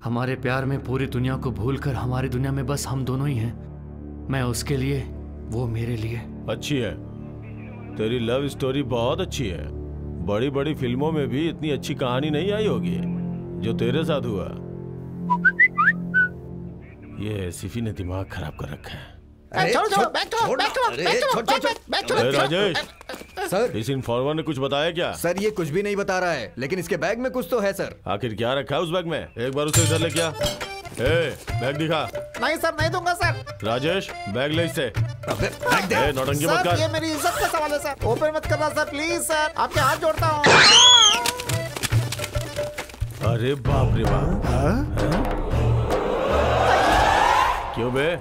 हमारे प्यार में पूरी दुनिया को भूलकर हमारी दुनिया में बस हम दोनों ही हैं। मैं उसके लिए, वो मेरे लिए। अच्छी है तेरी लव स्टोरी, बहुत अच्छी है। बड़ी बड़ी फिल्मों में भी इतनी अच्छी कहानी नहीं आई होगी जो तेरे साथ हुआ। ये सिफी ने दिमाग खराब कर रखा है। राजेश सर, इस इन्फॉर्मर ने कुछ बताया क्या? सर ये कुछ भी नहीं बता रहा है, लेकिन इसके बैग में कुछ तो है सर। आखिर क्या रखा है उस बैग में? एक बार उसे इधर लेके आ। बैग दिखा। नहीं सर, नहीं दूंगा सर। राजेश बैग ले इससे। नौटंकी मत कर। ये मेरी इज्जत का सवाल है सर, ओपन मत करना सर, प्लीज सर, आपके हाथ जोड़ता हूँ। अरे बाप रे बाप, क्यों बे,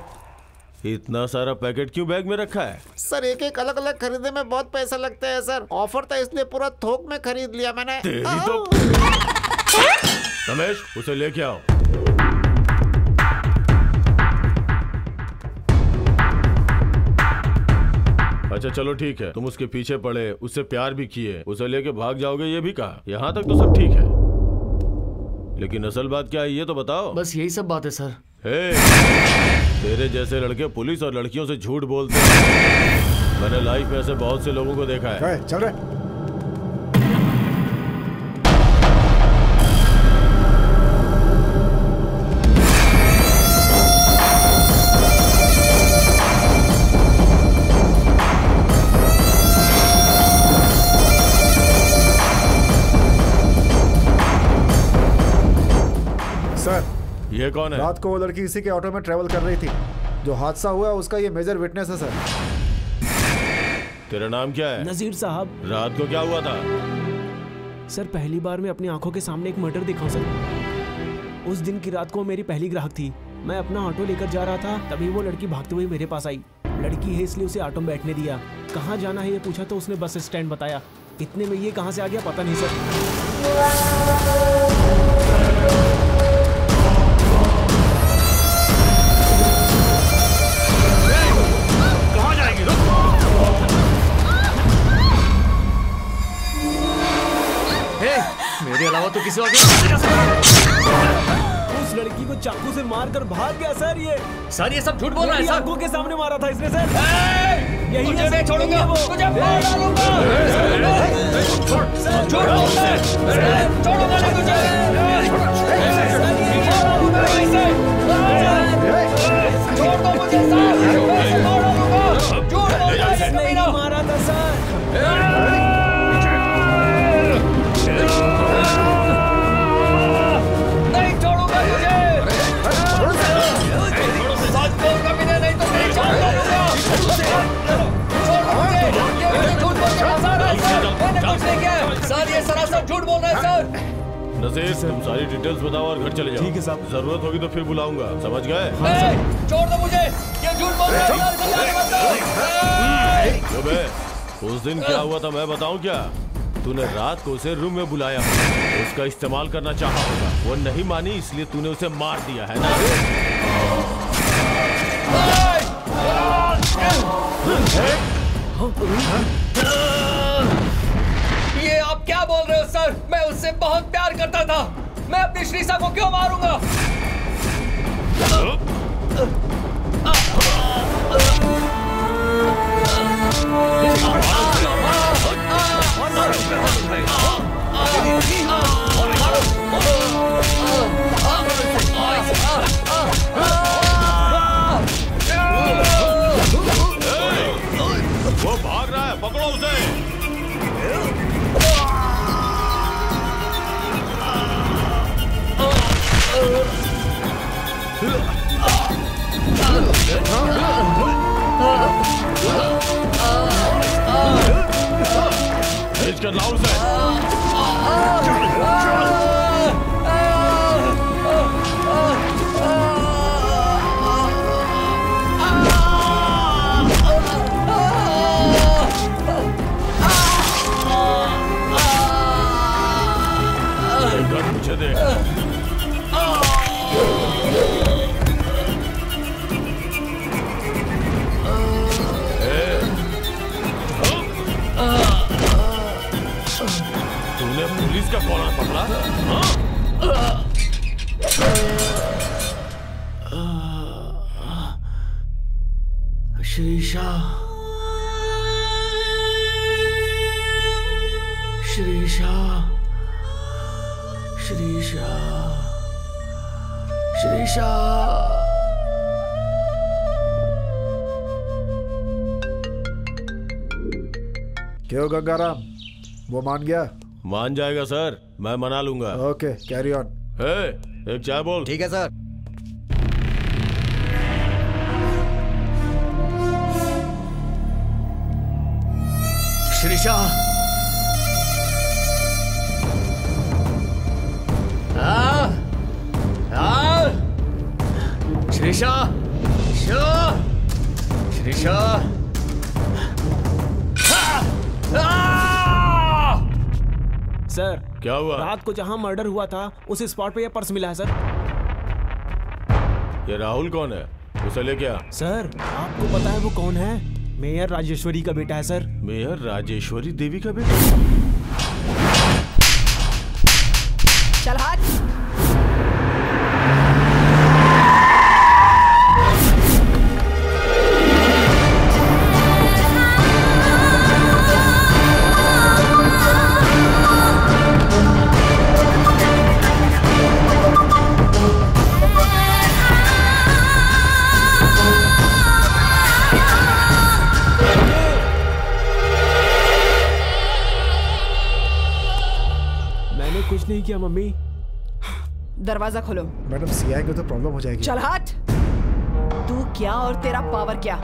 इतना सारा पैकेट क्यों बैग में रखा है? सर एक एक अलग अलग खरीदने में बहुत पैसे लगते हैं सर, ऑफर था इसलिए पूरा थोक में खरीद लिया मैंने। तेरी तो। रमेश उसे लेके आओ। अच्छा चलो ठीक है, तुम उसके पीछे पड़े, उससे प्यार भी किए, उसे लेके भाग जाओगे ये भी कहा। यहाँ तक तो सब ठीक है, लेकिन असल बात क्या है ये तो बताओ। बस यही सब बात है सर। तेरे जैसे लड़के पुलिस और लड़कियों से झूठ बोलते हैं। मैंने लाइफ में ऐसे बहुत से लोगों को देखा है। चल रहे। ये कौन है? रात को वो लड़की इसी के ऑटो में ट्रेवल कर रही थी। जो हादसा हुआ उसका ये मेजर विटनेस है सर। तेरा नाम क्या है? नजीर साहब। रात को क्या हुआ था? सर पहली बार मैं अपनी आंखों के सामने एक मर्डर देखा सर। उस दिन की रात को मेरी पहली ग्राहक थी। मैं अपना ऑटो लेकर जा रहा था, तभी वो लड़की भागते हुए मेरे पास आई। लड़की है इसलिए उसे ऑटो में बैठने दिया। कहाँ जाना है ये पूछा तो उसने बस स्टैंड बताया। इतने में ये कहाँ से आ गया पता नहीं सर। कहाँ जाएगी? मेरे अलावा तो किसी और उस लड़की को चाकू से मारकर भाग गया सर। ये सब झूठ बोल रहा है सर। आंखों के सामने मारा था इसने सर। यही तुझे नहीं छोड़ूंगा, तुझे मार डालूंगा। छोड़ो छोड़ूंगा नहीं तुझे। छोड़ दो मुझे सर, मैं मार डालूंगा। झूठ बोल रहा है, नहीं मारा था सर। नहीं छोड़ूंगा तुझे। सच बोल कभी नहीं तो मैं जान डालूंगा। छोड़ मुझे, ये मुझे झूठ बोल के फंसा रहा है सर। मैंने कुछ नहीं किया सर, ये सरासर झूठ बोल रहा है सर। नजीर, तुम सारी डिटेल्स बताओ और घर चले जाओ। ठीक है साहब। जरूरत होगी तो फिर बुलाऊंगा, समझ गए? छोड़ दो मुझे, ये झूठ बोल रहा है सर। उस दिन क्या हुआ था मैं बताऊं क्या? तूने रात को उसे रूम में बुलाया, उसका इस्तेमाल करना चाहा होगा। वो नहीं मानी इसलिए तूने उसे मार दिया है ना? ये आप क्या बोल रहे हो सर? मैं उससे बहुत प्यार करता था। मैं अपनी श्रीषा को क्यों मारूंगा? वो भाग रहा है, पकड़ो उसे। खींच कर लाओ उसे। मुझे दे। तूने पुलिस का कॉलर पकड़ा? श्रीषा, श्रीषा, श्रीषा, श्रीषा। क्यों गंगाराम, वो मान गया? मान जाएगा सर, मैं मना लूंगा। Okay, carry on. एक चाय बोल। ठीक है सर। श्रीषा, श्रीषा, श्रीषा, सर क्या हुआ? रात को जहाँ मर्डर हुआ था उस स्पॉट पे ये पर्स मिला है सर। ये राहुल कौन है? उसे ले क्या? सर आपको पता है वो कौन है? मेयर राजेश्वरी का बेटा है सर। मेयर राजेश्वरी देवी का बेटा? चल हाथ। कुछ नहीं किया मम्मी। दरवाजा खोलो। मैडम सी आएंगे तो प्रॉब्लम हो जाएगी। चल हट। तू क्या और तेरा पावर क्या?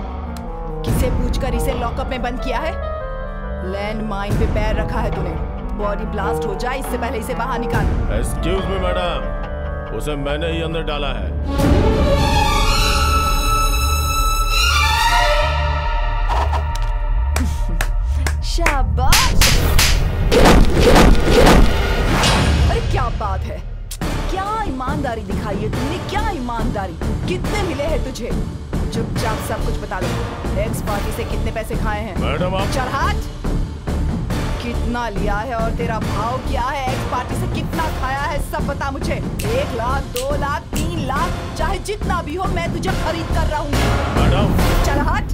किसे पूछकर इसे लॉकअप में बंद किया है? लैंड माइन पे पैर रखा है तूने। बॉडी ब्लास्ट हो जाए इससे पहले इसे बाहर निकाल। एक्सक्यूज मी मैडम, उसे मैंने ही अंदर डाला है। शाबाश। अरे क्या बात है, क्या ईमानदारी दिखाई है तुमने, क्या ईमानदारी। कितने मिले हैं तुझे? चुपचाप सब कुछ बता दो। एक्स पार्टी से कितने पैसे खाए हैं? मैडम आप चल हट। कितना लिया है और तेरा भाव क्या है? एक्स पार्टी से कितना खाया है सब बता मुझे। 1 लाख, 2 लाख, 3 लाख, चाहे जितना भी हो मैं तुझे खरीद कर रहूंगी। मैडम चल हट।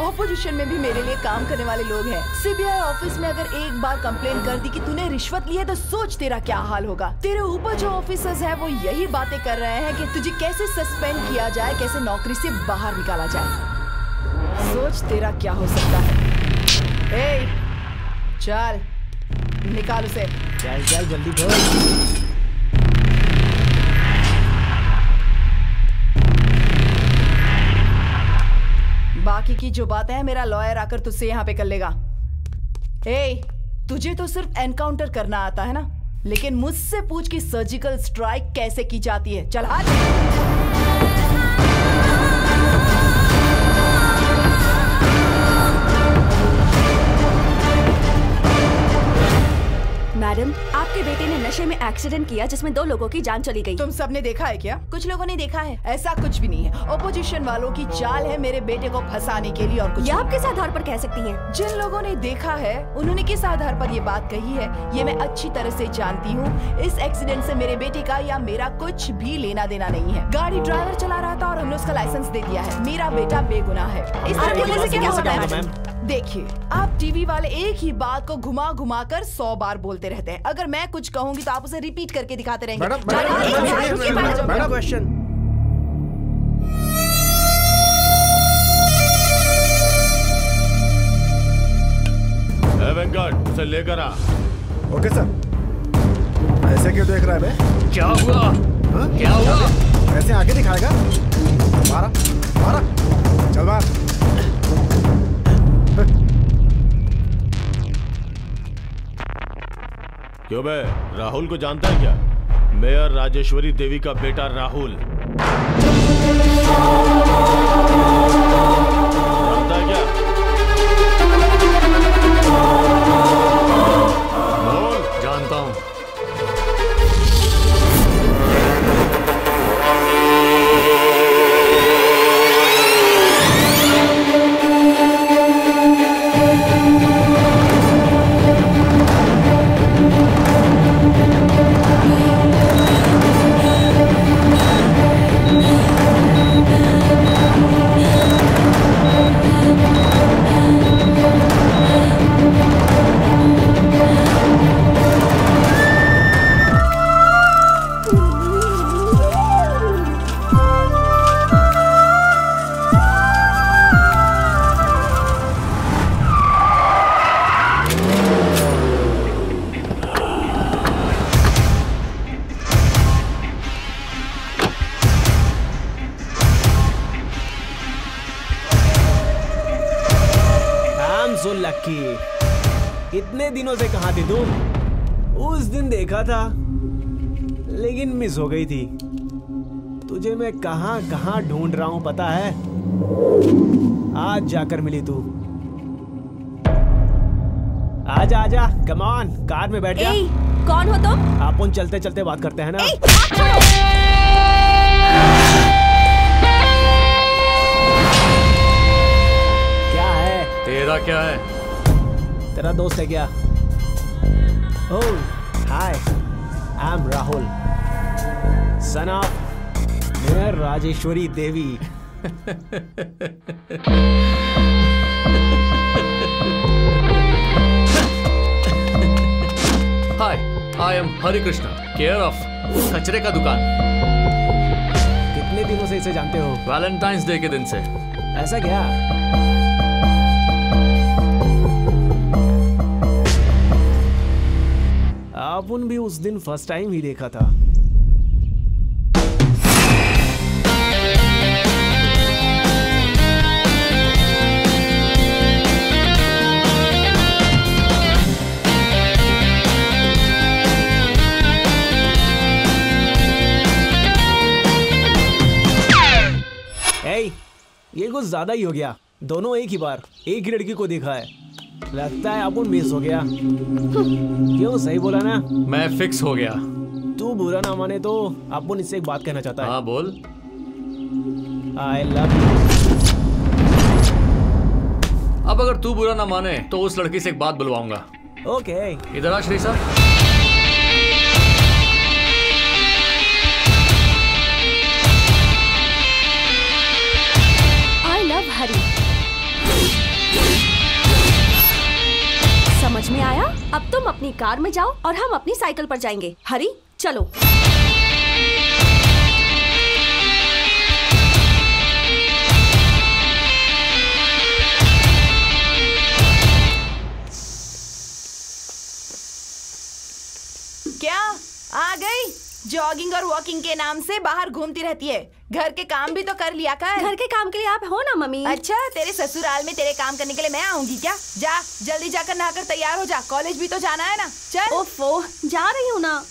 ऑपोजिशन में भी मेरे लिए काम करने वाले लोग हैं। सीबीआई ऑफिस में अगर एक बार कंप्लेन कर दी कि तूने रिश्वत ली है तो सोच तेरा क्या हाल होगा। तेरे ऊपर जो ऑफिसर्स हैं वो यही बातें कर रहे हैं कि तुझे कैसे सस्पेंड किया जाए, कैसे नौकरी से बाहर निकाला जाए। सोच तेरा क्या हो सकता है। ए, चल निकाल उसे। चल चल जल्दी बोल। बाकी की जो बातें हैं मेरा लॉयर आकर तुझसे यहाँ पे कर लेगा। ए, तुझे तो सिर्फ एनकाउंटर करना आता है ना, लेकिन मुझसे पूछ कि सर्जिकल स्ट्राइक कैसे की जाती है। चल हट। मैडम, आपके बेटे ने नशे में एक्सीडेंट किया जिसमें 2 लोगों की जान चली गई। तुम सबने देखा है क्या? कुछ लोगों ने देखा है। ऐसा कुछ भी नहीं है। ऑपोजिशन वालों की चाल है मेरे बेटे को फंसाने के लिए और कुछ। ये आप किस आधार पर कह सकती हैं? जिन लोगों ने देखा है उन्होंने किस आधार पर ये बात कही है ये मैं अच्छी तरह से जानती हूँ। इस एक्सीडेंट से मेरे बेटे का या मेरा कुछ भी लेना देना नहीं है। गाड़ी ड्राइवर चला रहा था और हमने उसका लाइसेंस दे दिया है। मेरा बेटा बेगुनाह है। इस तरह से क्या होता है? देखिए, आप टीवी वाले एक ही बात को घुमा घुमा कर 100 बार बोलते रहते हैं। अगर मैं कुछ कहूंगी तो आप उसे रिपीट करके दिखाते रहेंगे। Madam question. वेंकट उसे लेकर आ। Okay sir. ऐसे क्यों देख रहा है बे? क्या हुआ? हाँ? क्या हुआ? ऐसे आगे दिखाएगा? मारा मारा, चल बाहर। क्यों बे, राहुल को जानता है क्या? मेयर राजेश्वरी देवी का बेटा राहुल। जानता है क्या? बोल। जानता हूँ। इतने दिनों से कहाँ थी तुम? उस दिन देखा था लेकिन मिस हो गई थी। तुझे मैं कहाँ कहाँ ढूंढ रहा हूँ पता है? आज जाकर मिली तू। आजा आजा, कम ऑन, कार में बैठ जा। कौन हो तुम? अपन चलते चलते बात करते हैं ना। क्या है? तेरा क्या है? तेरा दोस्त है क्या? Oh hi, I am Rahul, son of mayor Rajeshwari Devi. Hi, I am Hari Krishna, care of कचरे का दुकान। कितने दिनों से इसे जानते हो? वैलेंटाइंस डे के दिन से। ऐसा क्या? अपन भी उस दिन फर्स्ट टाइम ही देखा था। कुछ ज्यादा ही हो गया। दोनों एक ही बार एक ही लड़की को देखा है। लगता है अपन मिस हो गया। क्यों, सही बोला ना? मैं फिक्स हो गया। तू बुरा ना माने तो अपन इससे एक बात कहना चाहता है। हाँ बोल। I love you. अब अगर तू बुरा ना माने तो उस लड़की से एक बात बुलवाऊंगा। ओके। इधर आ श्री साहब। आई लव हरी। समझ में आया? अब तुम अपनी कार में जाओ और हम अपनी साइकिल पर जाएंगे। हरी चलो। क्या आ गई? जॉगिंग और वॉकिंग के नाम से बाहर घूमती रहती है। घर के काम भी तो कर लिया कर। घर के काम के लिए आप हो ना मम्मी। अच्छा, तेरे ससुराल में तेरे काम करने के लिए मैं आऊंगी क्या? जा जल्दी जाकर नहाकर तैयार हो जा, कॉलेज भी तो जाना है ना। चल। ओफो, जा रही हूँ ना।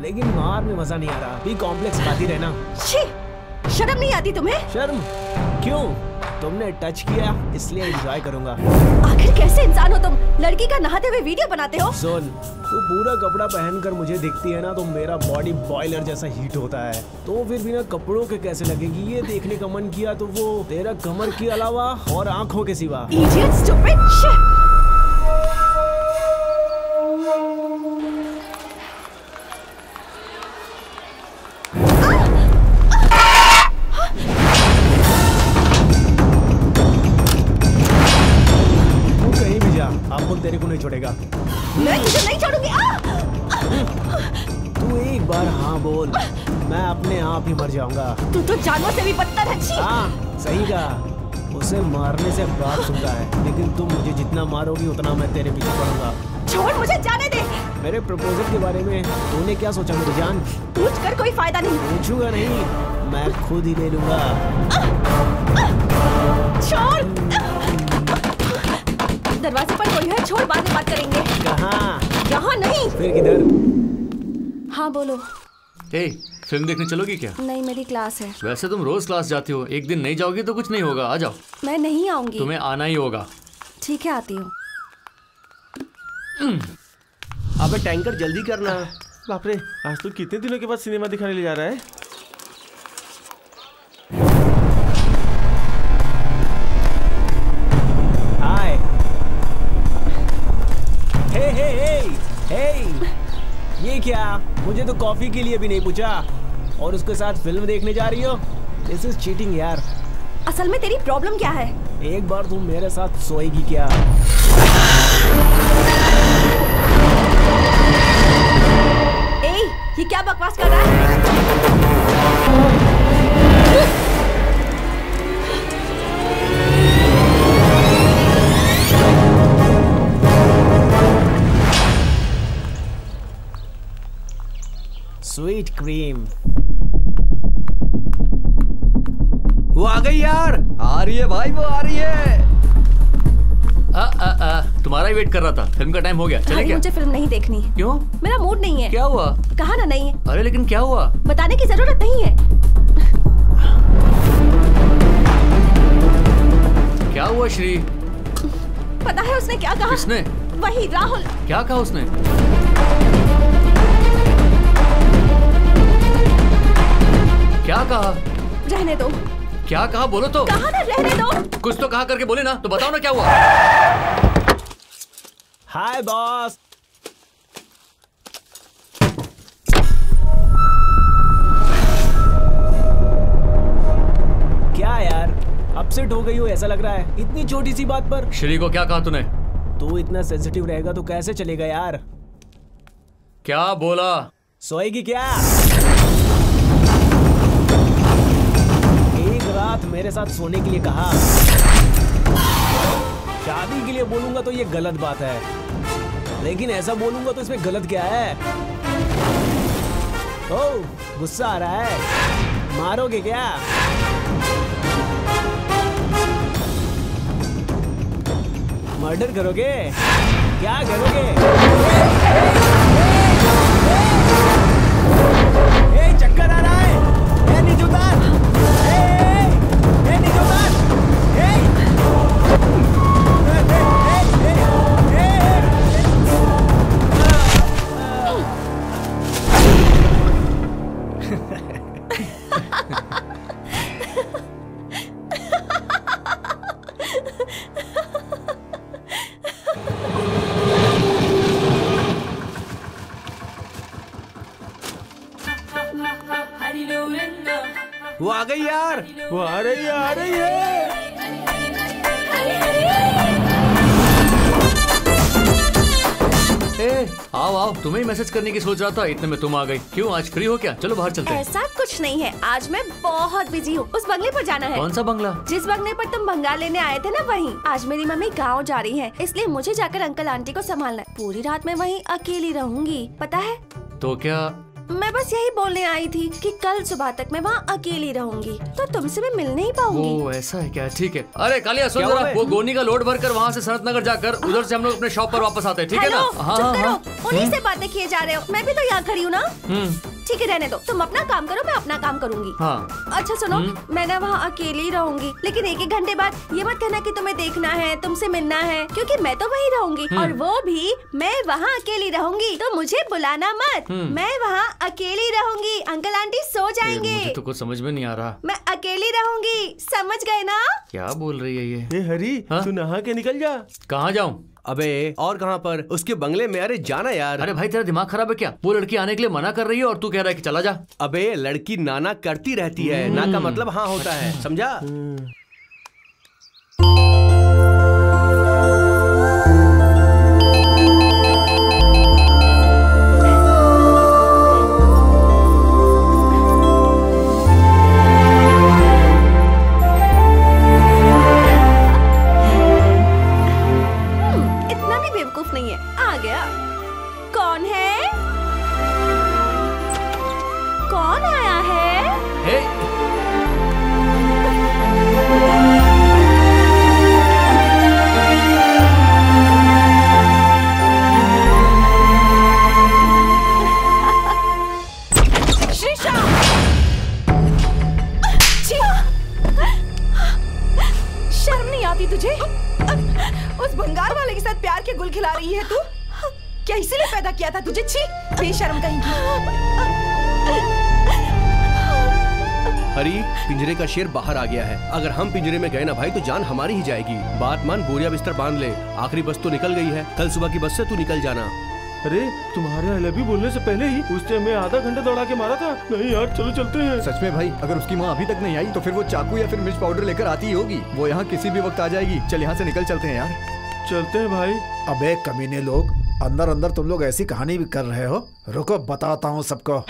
लेकिन मार में मजा नहीं आ रहा। बी कॉम्प्लेक्स खाती रहना। शर्म नहीं आती तुम्हें? शर्म क्यों? तुमने टच किया इसलिए एंजॉय करूंगा। आखिर कैसे इंसान हो तुम? लड़की का नहाते हुए वीडियो बनाते हो? सुन, तू पूरा कपड़ा पहनकर मुझे दिखती है ना तो मेरा बॉडी बॉयलर जैसा हीट होता है। तो फिर बिना कपड़ों के कैसे लगेगी? ये देखने का मन किया तो वो तेरा कमर के अलावा और आंखों के सिवा। Idiot, stupid shit! तेरे को नहीं छोड़ेगा। मैं तुझे नहीं छोड़ूंगी। तू एक बार हाँ बोल, मैं अपने आप ही मर जाऊंगा। तू तो जानवर से भी बदतर है। हाँ सही कहा। उसे मारने से बात सुनता है, लेकिन तुम मुझे जितना मारोगी उतना मैं तेरे पीछे पड़ूंगा। छोड़ मुझे जाने दे। मेरे प्रपोजल के बारे में तूने क्या सोचा मेरी जान? पूछ कर कोई फायदा नहीं। पूछूंगा नहीं, मैं खुद ही ले लूंगा। छोड़। दरवाजे पर कोई है, छोड़ बाद में बात करेंगे। कहाँ? यहाँ नहीं। फिर किधर? हाँ बोलो। फिल्म देखने चलोगी क्या? नहीं, मेरी क्लास है। वैसे तुम रोज क्लास जाती हो, एक दिन नहीं जाओगी तो कुछ नहीं होगा। आ जाओ। मैं नहीं आऊंगी। तुम्हें आना ही होगा। ठीक है, आती हूँ। अबे टैंकर जल्दी करना। बाप रे, आज तो कितने दिनों के बाद सिनेमा दिखाने ले जा रहा है। हाय। हे, ये क्या? मुझे तो कॉफी के लिए भी नहीं पूछा और उसके साथ फिल्म देखने जा रही हो? दिस इज चीटिंग यार। असल में तेरी प्रॉब्लम क्या है? एक बार तुम मेरे साथ सोएगी क्या? ये क्या बकवास कर रहा है? Sweet cream. वो आ गई यार। आ रही है भाई, वो आ रही है। तुम्हारा ही वेट कर रहा था। फिल्म का टाइम हो गया, चले क्या? मुझे फिल्म नहीं देखनी। क्यों? मेरा मूड नहीं है। क्या हुआ? कहा ना नहीं है। अरे लेकिन क्या हुआ? बताने की जरूरत नहीं है। क्या हुआ श्री? पता है उसने क्या कहा? किसने? वही राहुल। क्या कहा उसने? क्या कहा? रहने दो। क्या कहा बोलो तो। कहा ना रहने दो। कुछ तो कहा करके बोले ना, तो बताओ ना क्या हुआ। हाय बॉस। क्या यार, अपसेट हो गई हो ऐसा लग रहा है इतनी छोटी सी बात पर। श्री को क्या कहा तूने? तू इतना सेंसिटिव रहेगा तो कैसे चलेगा यार। क्या बोला? सोएगी क्या? एक रात मेरे साथ सोने के लिए कहा। शादी के लिए बोलूंगा तो ये गलत बात है, लेकिन ऐसा बोलूंगा तो इसमें गलत क्या है? ओह, गुस्सा आ रहा है? मारोगे क्या? मर्डर करोगे? क्या करोगे? ए, चक्कर आ रहा है। ए, नीचे उतार। नीचे उतार। वो आ गई यार। वो आ रही है। ए, आओ आओ, तुम्हें ही मैसेज करने की सोच रहा था, इतने में तुम आ गई। क्यों, आज फ्री हो क्या? चलो बाहर चलते हैं। ऐसा कुछ नहीं है, आज मैं बहुत बिजी हूँ। उस बंगले पर जाना है। कौन सा बंगला? जिस बंगले पर तुम भंगार लेने आए थे ना, वहीं। आज मेरी मम्मी गांव जा रही है, इसलिए मुझे जाकर अंकल आंटी को संभालना है। पूरी रात मैं वहीं अकेली रहूंगी, पता है? तो क्या? मैं बस यही बोलने आई थी कि कल सुबह तक मैं वहाँ अकेली रहूंगी, तो तुमसे मैं मिल नहीं पाऊंगी। वो ऐसा है क्या? ठीक है। अरे कालिया सुन जरा, वो गोनी का लोड भरकर वहाँ से सनत नगर जाकर उधर से हम लोग अपने शॉप पर वापस आते हैं, ठीक है ना? हाँ, चुप करो, उन्हीं से बातें किए जा रहे हो। मैं भी तो यहाँ खड़ी हूँ ना। ठीक है, रहने दो। तुम अपना काम करो, मैं अपना काम करूंगी। हाँ। अच्छा सुनो, मैं ना वहाँ अकेली रहूंगी, लेकिन एक घंटे बाद ये मत कहना कि तुम्हें देखना है, तुमसे मिलना है, क्योंकि मैं तो वहीं रहूंगी और वो भी मैं वहाँ अकेली रहूंगी, तो मुझे बुलाना मत। मैं वहाँ अकेली रहूंगी, अंकल आंटी सो जाएंगे। मुझे तो कुछ समझ में नहीं आ रहा। मैं अकेली रहूंगी, समझ गए ना? क्या बोल रही है ये? हरी, तू नहा के निकल जा। कहाँ जाऊँ? अबे और कहाँ पर? उसके बंगले में। अरे जाना यार। अरे भाई तेरा दिमाग खराब है क्या? वो लड़की आने के लिए मना कर रही है और तू कह रहा है कि चला जा। अबे लड़की नाना करती रहती है, ना का मतलब हाँ होता है, समझा? नहीं है। आ गया। कौन है? कौन आया है? हे? शर्म नहीं आती तुझे? उस भंगार वाले के साथ प्यार के गुल खिला रही है तू? क्या इसीलिए पैदा किया था तुझे? छी, बेशर्म कहीं। हरी, पिंजरे का शेर बाहर आ गया है। अगर हम पिंजरे में गए ना भाई तो जान हमारी ही जाएगी। बात मान, बोरिया बिस्तर बांध ले। आखिरी बस तो निकल गई है, कल सुबह की बस से तू निकल जाना। अरे तुम्हारे आई लव यू बोलने से पहले ही उसने हमें आधा घंटा दौड़ा के मारा था। नहीं यार, चलो चलते हैं। सच में भाई, अगर उसकी माँ अभी तक नहीं आई तो फिर वो चाकू या फिर मिर्च पाउडर लेकर आती ही होगी। वो यहाँ किसी भी वक्त आ जाएगी। चल यहाँ से निकल चलते हैं यार। चलते हैं भाई। अबे कमीने लोग, अंदर अंदर तुम लोग ऐसी कहानी भी कर रहे हो। रुको बताता हूँ सबको।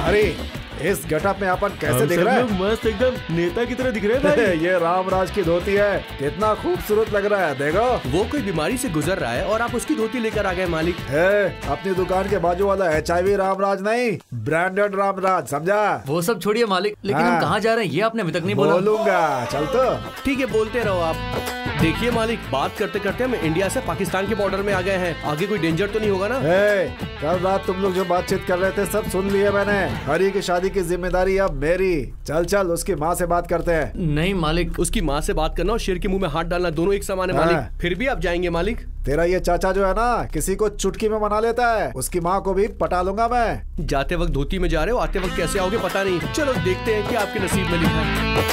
हरी, इस गेटअप में अपन कैसे दिख रहा है? मस्त एकदम नेता की तरह दिख रहे हैं भाई। ये रामराज की धोती है, कितना खूबसूरत लग रहा है, देखो। वो कोई बीमारी से गुजर रहा है और आप उसकी धोती लेकर आ गए मालिक। अपनी दुकान के बाजू वाला HIV रामराज नहीं, ब्रांडेड रामराज, समझा? वो सब छोड़िए मालिक, लेकिन हम कहाँ जा रहे हैं ये आपने अभी तक नहीं बोला। बोलूंगा, चल तो। ठीक है, बोलते रहो आप। देखिए मालिक, बात करते करते हम इंडिया से पाकिस्तान के बॉर्डर में आ गए हैं। आगे कोई डेंजर तो नहीं होगा ना? कल रात तुम लोग जो बातचीत कर रहे थे सब सुन लिए मैंने। हरी की शादी शादी की जिम्मेदारी अब मेरी। चल चल उसकी माँ से बात करते हैं। नहीं मालिक, उसकी माँ से बात करना और शेर के मुंह में हाथ डालना दोनों एक समान है मालिक। फिर भी आप जाएंगे मालिक? तेरा ये चाचा जो है ना, किसी को चुटकी में मना लेता है। उसकी माँ को भी पटा लूंगा मैं। जाते वक्त धोती में जा रहे हो, आते वक्त कैसे आओगे पता नहीं। चलो देखते हैं कि आपके नसीब में लिखा है।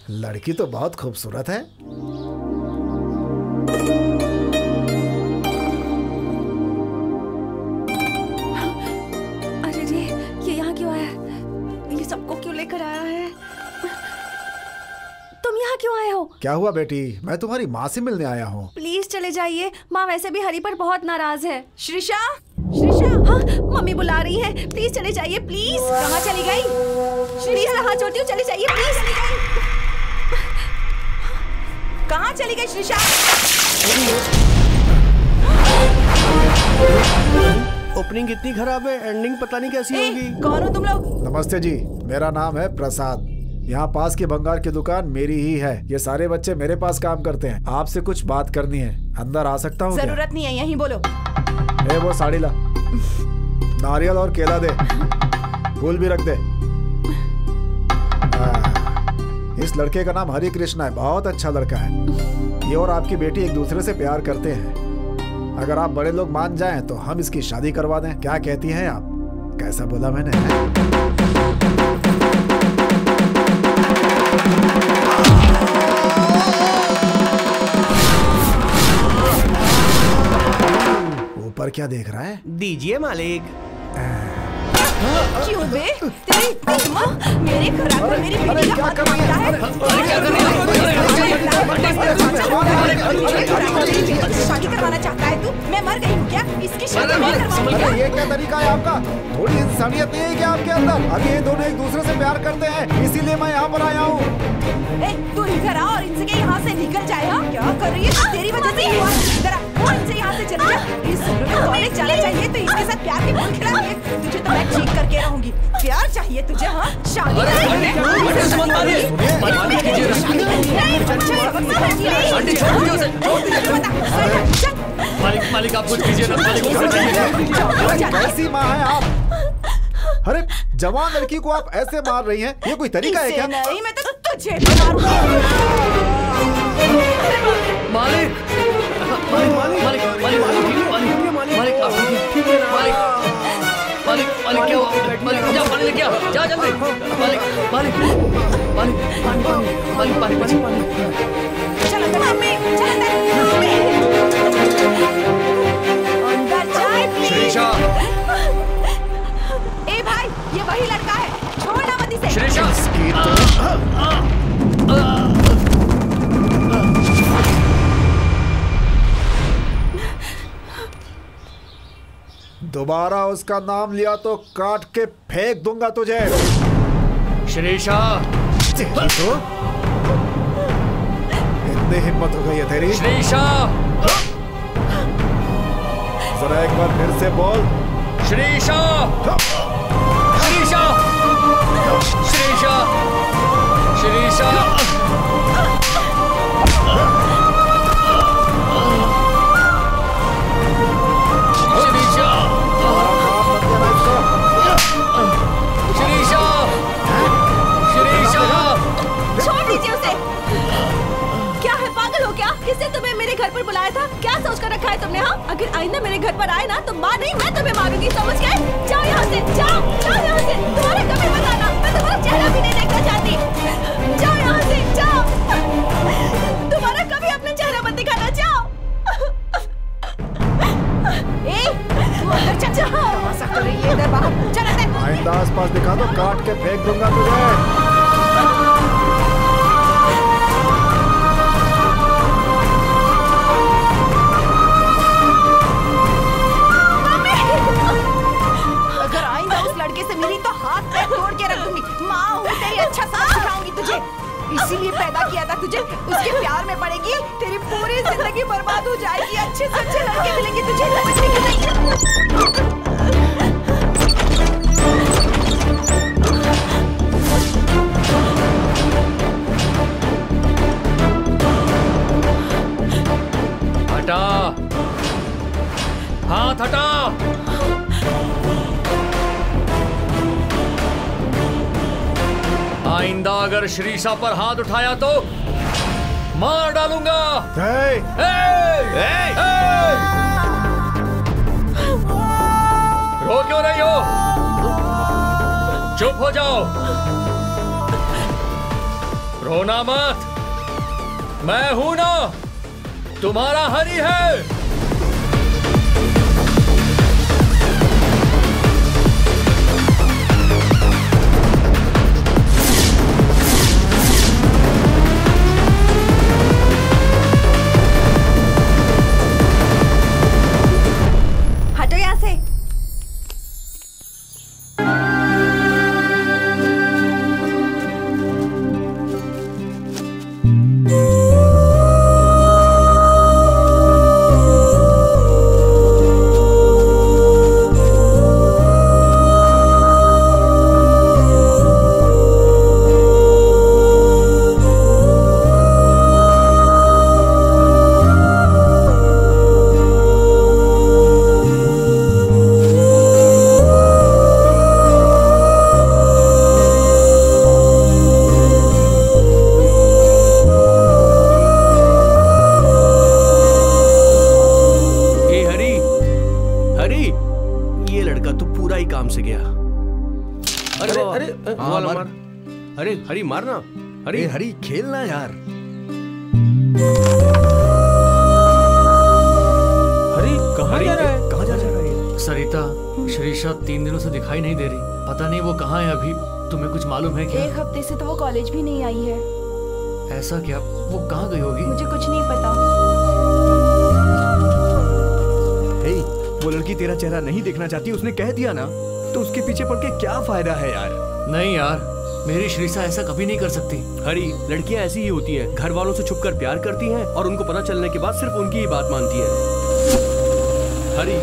लड़की तो बहुत खूबसूरत है। अरे रे, ये यहाँ क्यों आया? ये सबको क्यों लेकर आया है? तुम यहाँ क्यों आए हो? क्या हुआ बेटी? मैं तुम्हारी माँ से मिलने आया हूँ। प्लीज चले जाइए, माँ वैसे भी हरी पर बहुत नाराज है। श्रीषा, हाँ, मम्मी बुला रही है, प्लीज चले जाइए प्लीज। कहाँ चली गई? प्लीज हाथ जोड़ती हूँ, चले जाइए प्लीज। कहाँ चली गई श्रीषा? ओपनिंग इतनी खराब है, एंडिंग पता नहीं कैसी होगी। कौन हो तुम लोग? नमस्ते जी, मेरा नाम है प्रसाद। यहाँ पास की भंगार की दुकान मेरी ही है। ये सारे बच्चे मेरे पास काम करते हैं। आपसे कुछ बात करनी है। अंदर आ सकता हूँ? जरूरत नहीं है, यहीं बोलो। वो साड़ी ला, नारियल और केला दे, फूल भी रख दे। इस लड़के का नाम हरि कृष्णा है, बहुत अच्छा लड़का है। ये और आपकी बेटी एक दूसरे से प्यार करते हैं। अगर आप बड़े लोग मान जाएं तो हम इसकी शादी करवा दें। क्या कहती हैं आप? कैसा बोला मैंने? ऊपर क्या देख रहा है? दीजिए मालिक। क्यों बे? तेरी हिम्मत मेरे घरात में मेरी बेटी का हाथ मांगता है? शादी करवाना चाहता है तू? मैं मर गई हूँ क्या? इसकी शादी मैं करवाऊंगी। ये क्या तरीका है आपका? थोड़ी इंसानियत नहीं है क्या आपके अंदर? अभी ये दोनों एक दूसरे से प्यार करते हैं, इसीलिए मैं यहाँ पर आया हूँ। तू इधर आ और इनसे के यहाँ से निकल जाए। हाँ, क्या कर रही है? तेरी वजह से हुआ। इधर आ, इनसे यहाँ से चले जा। इस उम्र में कॉलेज जाना चाहिए तो इसके साथ प्यार के फूल खिलाएंगे। तुझे तो मैं ठीक करके रहूंगी। प्यार चाहिए तुझे? हाँ, शादी मालिक आप कुछ कीजिए ना। कैसी माँ है आप? अरे जवान लड़की को आप ऐसे मार रही हैं, ये कोई तरीका है क्या? नहीं, मैं तो तुझे मारूंगा। मालिक क्या हुआ? मालिक जा पानी लेके आ, जा जल्दी। मालिक चल अंदर जाए। श्रीषा, ए भाई, ये वही लड़का है, छोड़ना मत इसे। श्रीषा, दोबारा उसका नाम लिया तो काट के फेंक दूंगा तुझे। श्रीषा, तो इतनी हिम्मत हो गई है तेरी? श्रीषा, जरा एक बार फिर से बोल। श्रीषा, श्रीषा, श्रीषा, श्रीषा। किसने तुम्हें मेरे घर पर बुलाया था? क्या सोच कर रखा है तुमने? हाँ, अगर आइंदा मेरे घर पर आए ना तो माँ नहीं मैं तुम्हें मारूंगी, समझ गए? जाओ यहाँ से, जाओ यहाँ से। तुम्हारा कभी मत आना, मैं तुम्हारा चेहरा भी नहीं देखना चाहती। जाओ यहाँ से, जाओ। तुम्हारा कभी अपना चेहरा मत दिखाना, जाओ। तू अंदर चल। तमाशा कर रही है इधर बाहर। चल अंदर। आइंदा आसपास दिखा तो काट के फेंक दूंगा तुझे। इसीलिए पैदा किया था तुझे, उसके प्यार में पड़ेगी, तेरी पूरी जिंदगी बर्बाद हो जाएगी। अच्छे से अच्छे लड़के मिलेंगे तुझे, समझने की नहीं। हाथ हटा। आइंदा अगर श्रीषा पर हाथ उठाया तो मार डालूंगा। रो क्यों रही हो? चुप हो जाओ, रोना मत। मैं हूं ना, तुम्हारा हरी है। हटो यहाँ से। हरी मारना। हरी हरी खेलना यार। हरी कहाँ जा रहा है? कहाँ जा रहा है? सरिता, श्रीषा 3 दिनों से दिखाई नहीं दे रही। पता नहीं वो कहाँ है अभी। तुम्हें कुछ मालूम है क्या? 1 हफ्ते से तो वो कॉलेज भी नहीं आई है। ऐसा क्या? वो कहाँ गई होगी? मुझे कुछ नहीं पता। हे, वो लड़की तेरा चेहरा नहीं देखना चाहती, उसने कह दिया ना, तो उसके पीछे पड़ के क्या फायदा है यार? नहीं यार, मेरी श्रीषा ऐसा कभी नहीं कर सकती। हरी, लड़कियां ऐसी ही होती हैं, घर वालों से छुपकर प्यार करती हैं और उनको पता चलने के बाद सिर्फ उनकी ही बात मानती है। हरी,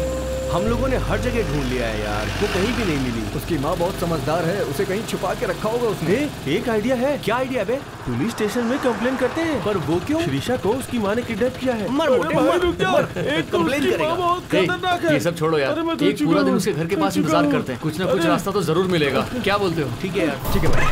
हम लोगों ने हर जगह ढूंढ लिया है यार, वो कहीं भी नहीं मिली। उसकी माँ बहुत समझदार है, उसे कहीं छुपा के रखा होगा उसने। एक आइडिया है। क्या आइडिया बे? पुलिस स्टेशन में कंप्लेन करते हैं। पर वो क्यों? श्रीषा को उसकी माँ ने किडनैप किया है। मर मोटे, मर। एक तो कंप्लेन उसकी करेगा। माँ बहुत खतरनाक है। ये सब छोड़ो यार, एक पूरा दिन उसके घर के पास इंतजार करते हैं। कुछ ना कुछ रास्ता तो जरूर मिलेगा। क्या बोलते हो? ठीक है यार। ठीक है भाई।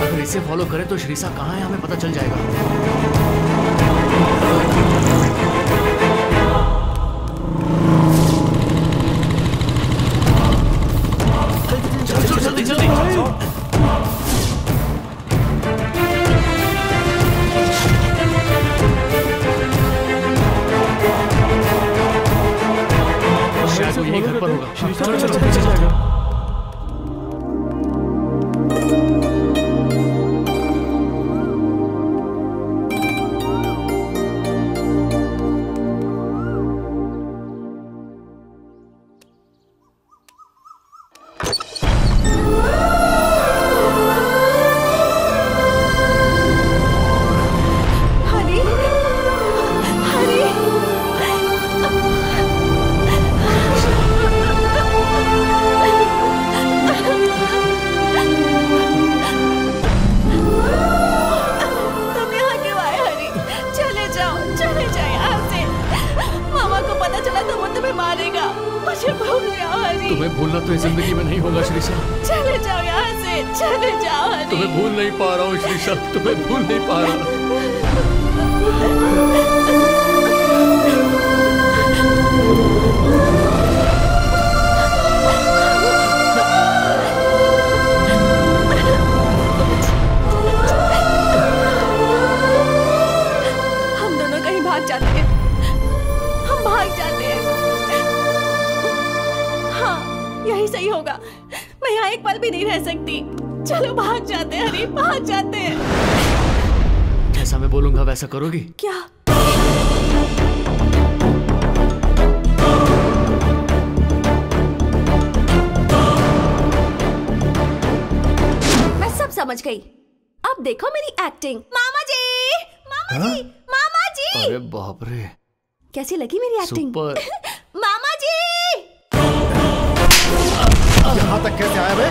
अगर इसे फॉलो करें तो श्रीषा कहाँ है हमें पता चल जाएगा। जल्दी जल्दी। शायद वो यही घर पर होगा। चलो चलो पीछे जाएगा। तुम्हें भूलना तो इस जिंदगी में नहीं होगा श्रीषा। चले जाओ यहाँ से, चले जाओ हरी। तुम्हें भूल नहीं पा रहा हूँ श्रीषा, तुम्हें भूल नहीं पा रहा। हम दोनों कहीं भाग जाते हैं, हम भाग जाते हैं। हाँ, यही सही होगा। मैं यहाँ एक पल भी नहीं रह सकती। चलो भाग जाते हैं हरी, भाग जाते हैं। जैसा मैं बोलूंगा वैसा करोगी? क्या? मैं सब समझ गई। अब देखो मेरी एक्टिंग। मामा जी, मामा जी, मामा जी। अरे बाप रे, कैसी लगी मेरी एक्टिंग? सुपर। मामा जी। यहाँ तक कैसे आया बे?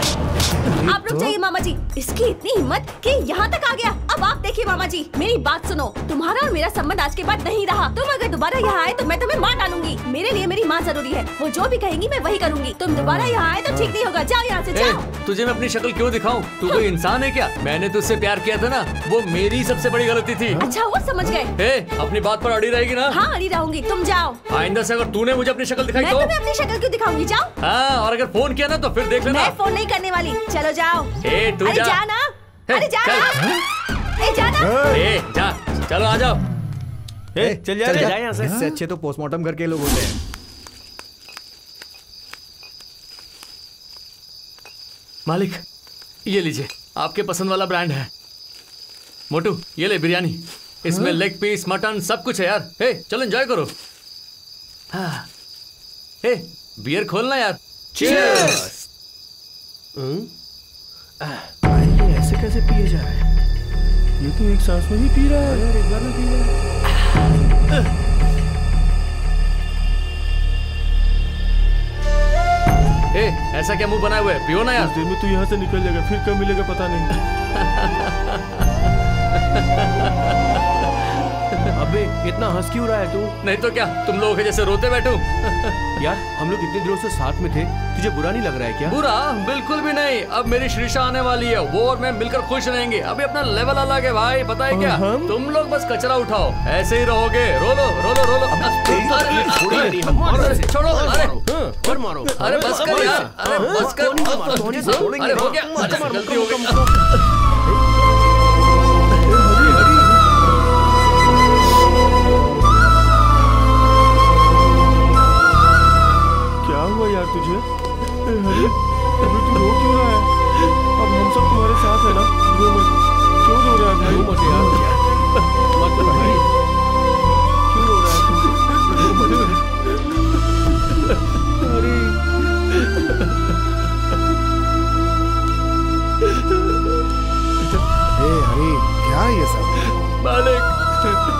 आप रुक जाइए मामा जी, इसकी इतनी हिम्मत कि यहाँ तक आ गया। अब आप देखिए मामा जी, मेरी बात सुनो, तुम्हारा और मेरा संबंध आज के बाद नहीं रहा। तुम अगर दोबारा यहाँ आए तो मैं तुम्हें मार डालूंगी। मेरे लिए मेरी माँ जरूरी है, वो जो भी कहेंगी मैं वही करूंगी। तुम दोबारा यहाँ आए तो ठीक नहीं होगा। जाओ यहाँ से, जाओ। तुझे मैं अपनी शक्ल क्यों दिखाऊं? तू कोई इंसान है क्या? मैंने तुझसे प्यार किया था ना, वो मेरी सबसे बड़ी गलती थी। अच्छा वो समझ गए। अपनी बात पर अड़ी रहेगी ना? हाँ अड़ी रहूंगी, तुम जाओ। आइंदा से अगर तूने मुझे अपनी शक्ल दिखाई मैं तो तुम्हें अपनी शक्ल क्यों दिखाऊंगी? जाओ। हाँ, और अगर फोन किया ना तो फिर देख लेना। मैं फोन नहीं करने वाली, चलो जाओ। तू अरे जा। जाना, अरे जाना, जाना। जा, चलो आ जाओ। चल जा यहाँ से। इससे अच्छे तो पोस्टमार्टम करके लोग होते हैं। मालिक, ये लीजिए, आपके पसंद वाला ब्रांड है। मोटू, ये ले बिरयानी, इसमें लेग पीस, मटन सब कुछ है यार। चलो एंजॉय करो। हाँ। बियर खोलना यार। चीयर्स। ये ऐसे कैसे पिए जा रहा है? ये तो एक सांस में ही पी रहा है। एक बार में पी रहा है। ऐसा क्या मुंह बनाए हुए है? पियो ना यार। उस दिन में तू यहाँ से निकल जाएगा, फिर कब मिलेगा पता नहीं। अबे इतना हंस क्यों रहा है तू? नहीं तो क्या, तुम लोग जैसे रोते बैठो। यार हम लोग इतने दिनों से साथ में थे, तुझे बुरा नहीं लग रहा है क्या? बुरा बिल्कुल भी नहीं। अब मेरी श्रीषा आने वाली है, वो और मैं मिलकर खुश रहेंगे। अभी अपना लेवल अलग है भाई, पता है क्या? तुम लोग बस कचरा उठाओ, ऐसे ही रहोगे। रोलो रोलो रोलो। छोड़ो, अरे मारो। अरे बस कर यार, अरे बस कर। अरे हो गया, गलती हो गई। क्या हुआ यार तुझे? अरे अभी तू रो क्यों रहा है? अब हम सब तुम्हारे साथ है ना, रो मत। क्यों रो रहा है भाई? रो मत यार, मत रो भाई। क्यों रो रहा है तू? रो मत। हरी, क्या है ये सब? मालिक,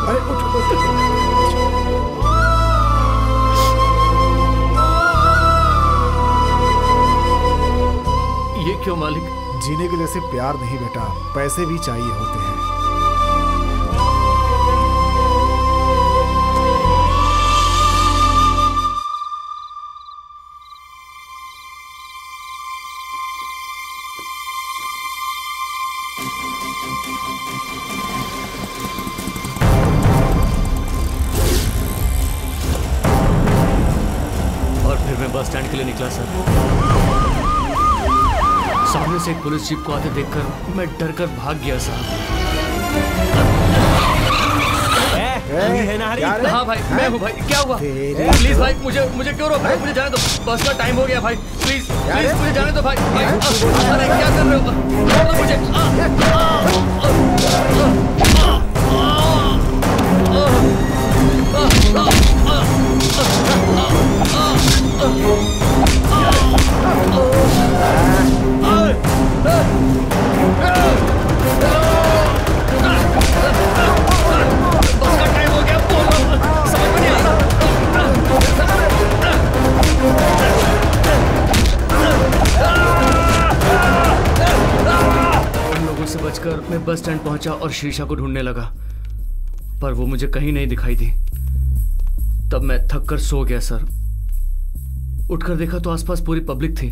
अरे उठ। ये क्यों मालिक? जीने के लिए सिर्फ प्यार नहीं बेटा, पैसे भी चाहिए होते हैं। और फिर मैं बस स्टैंड के लिए निकला सर। सामने से एक पुलिस जीप को आते देखकर मैं डर कर भाग गया साहब। है ना हरी? हाँ भाई, मैं हूँ भाई। क्या हुआ? प्लीज भाई, मुझे क्यों रोक रहे हो? मुझे जाने दो, बस का टाइम हो गया भाई। प्लीज मुझे जाने दो भाई। अरे क्या कर रहे हो? छोड़ दो मुझे। बस का टाइम हो गया, बोलो। समझ में नहीं आ रहा। उन लोगों से बचकर मैं बस स्टैंड पहुंचा और शीशा को ढूंढने लगा, पर वो मुझे कहीं नहीं दिखाई दी। तब मैं थक कर सो गया सर। उठकर देखा तो आसपास पूरी पब्लिक थी।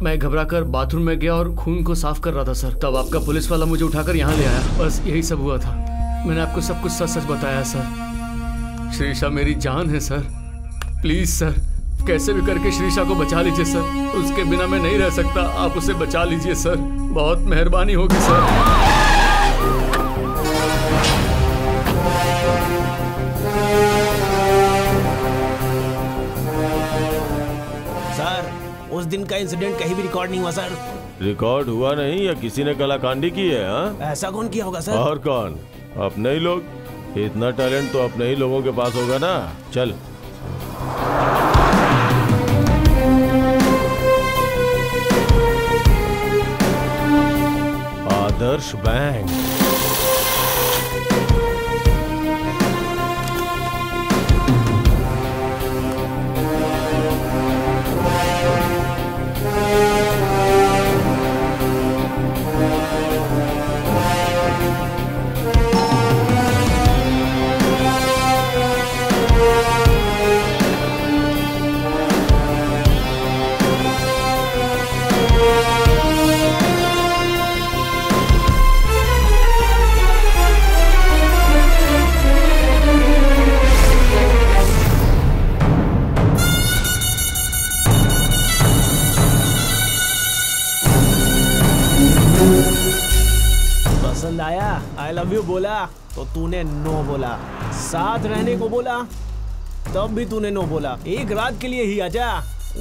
मैं घबराकर बाथरूम में गया और खून को साफ कर रहा था सर। तब आपका पुलिस वाला मुझे उठाकर यहाँ ले आया। बस यही सब हुआ था। मैंने आपको सब कुछ सच सच बताया सर। श्रीषा मेरी जान है सर। प्लीज सर, कैसे भी करके श्रीषा को बचा लीजिए सर। उसके बिना मैं नहीं रह सकता। आप उसे बचा लीजिए सर, बहुत मेहरबानी होगी सर। उस दिन का इंसिडेंट कहीं भी रिकॉर्ड नहीं हुआ सर। रिकॉर्ड हुआ नहीं या किसी ने कलाकांडी की है? हाँ, ऐसा कौन किया होगा सर? और कौन? अपने ही लोग। इतना टैलेंट तो अपने ही लोगों के पास होगा ना। चल। आदर्श बैंक। पसंद आया, आई लव यू बोला तो तूने नो बोला, साथ रहने को बोला तब भी तूने नो बोला, एक रात के लिए ही आजा,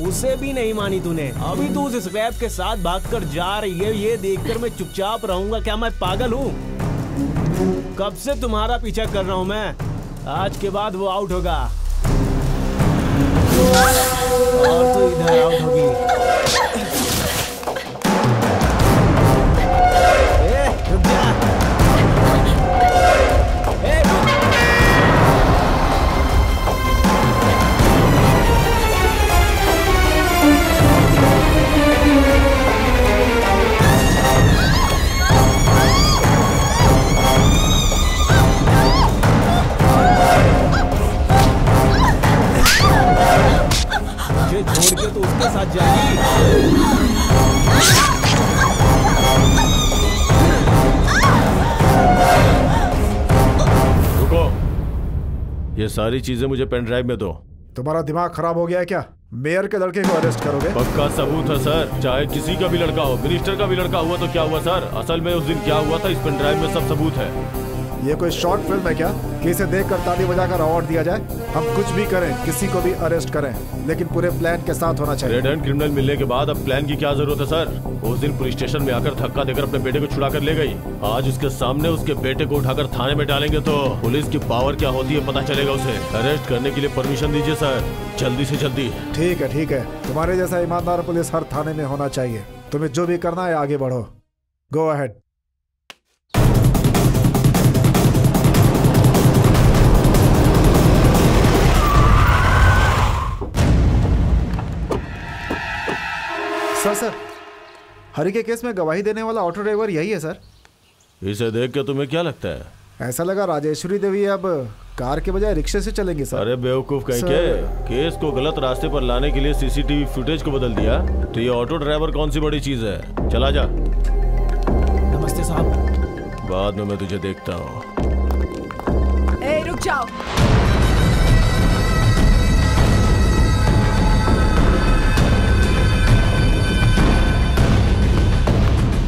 उसे भी नहीं मानी तूने। अभी तू उस स्क्रैप के साथ भागकर जा रही है, ये देखकर मैं चुपचाप रहूंगा क्या? मैं पागल हूँ? कब से तुम्हारा पीछा कर रहा हूँ मैं, आज के बाद वो आउट होगा और तू इधर आउट होगी। रुक जा। छोड़ के तो उसके साथ जाएगी। रुको, ये सारी चीजें मुझे पेन ड्राइव में दो। तुम्हारा दिमाग खराब हो गया है क्या? मेयर के लड़के को अरेस्ट करोगे? पक्का सबूत है सर, चाहे किसी का भी लड़का हो, मिनिस्टर का भी लड़का हुआ तो क्या हुआ सर? असल में उस दिन क्या हुआ था, इस पेन ड्राइव में सब सबूत है। ये कोई शॉर्ट फिल्म है क्या कि इसे देखकर ताली बजाकर अवार्ड दिया जाए? हम कुछ भी करें, किसी को भी अरेस्ट करें, लेकिन पूरे प्लान के साथ होना चाहिए। रेड हैंड क्रिमिनल मिलने के बाद अब प्लान की क्या जरूरत है सर? उस दिन पुलिस स्टेशन में आकर धक्का देकर अपने बेटे को छुड़ा कर ले गई, आज उसके सामने उसके बेटे को उठाकर थाने में डालेंगे तो पुलिस की पावर क्या होती है पता चलेगा उसे। अरेस्ट करने के लिए परमिशन दीजिए सर, जल्दी से जल्दी। ठीक है ठीक है, तुम्हारे जैसा ईमानदार पुलिस हर थाने में होना चाहिए। तुम्हें जो भी करना है आगे बढ़ो, गो अहेड। सर हरी के केस में गवाही देने वाला ऑटो ड्राइवर यही है सर। इसे देख के तुम्हें क्या लगता है? ऐसा लगा राजेश्वरी देवी अब कार के बजाय रिक्शे से चलेंगे सर। अरे बेवकूफ कहीं के, केस को गलत रास्ते पर लाने के लिए सीसीटीवी फुटेज को बदल दिया तो ये ऑटो ड्राइवर कौन सी बड़ी चीज है? चला जा। नमस्ते साहब। बाद में मैं तुझे देखता हूँ। रुक जाओ।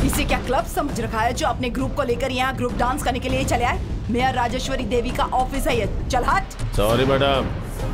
इसे क्या क्लब समझ रखा है जो अपने ग्रुप को लेकर यहाँ ग्रुप डांस करने के लिए चले आए? मेयर राजेश्वरी देवी का ऑफिस है ये, चल हट। सॉरी मैडम,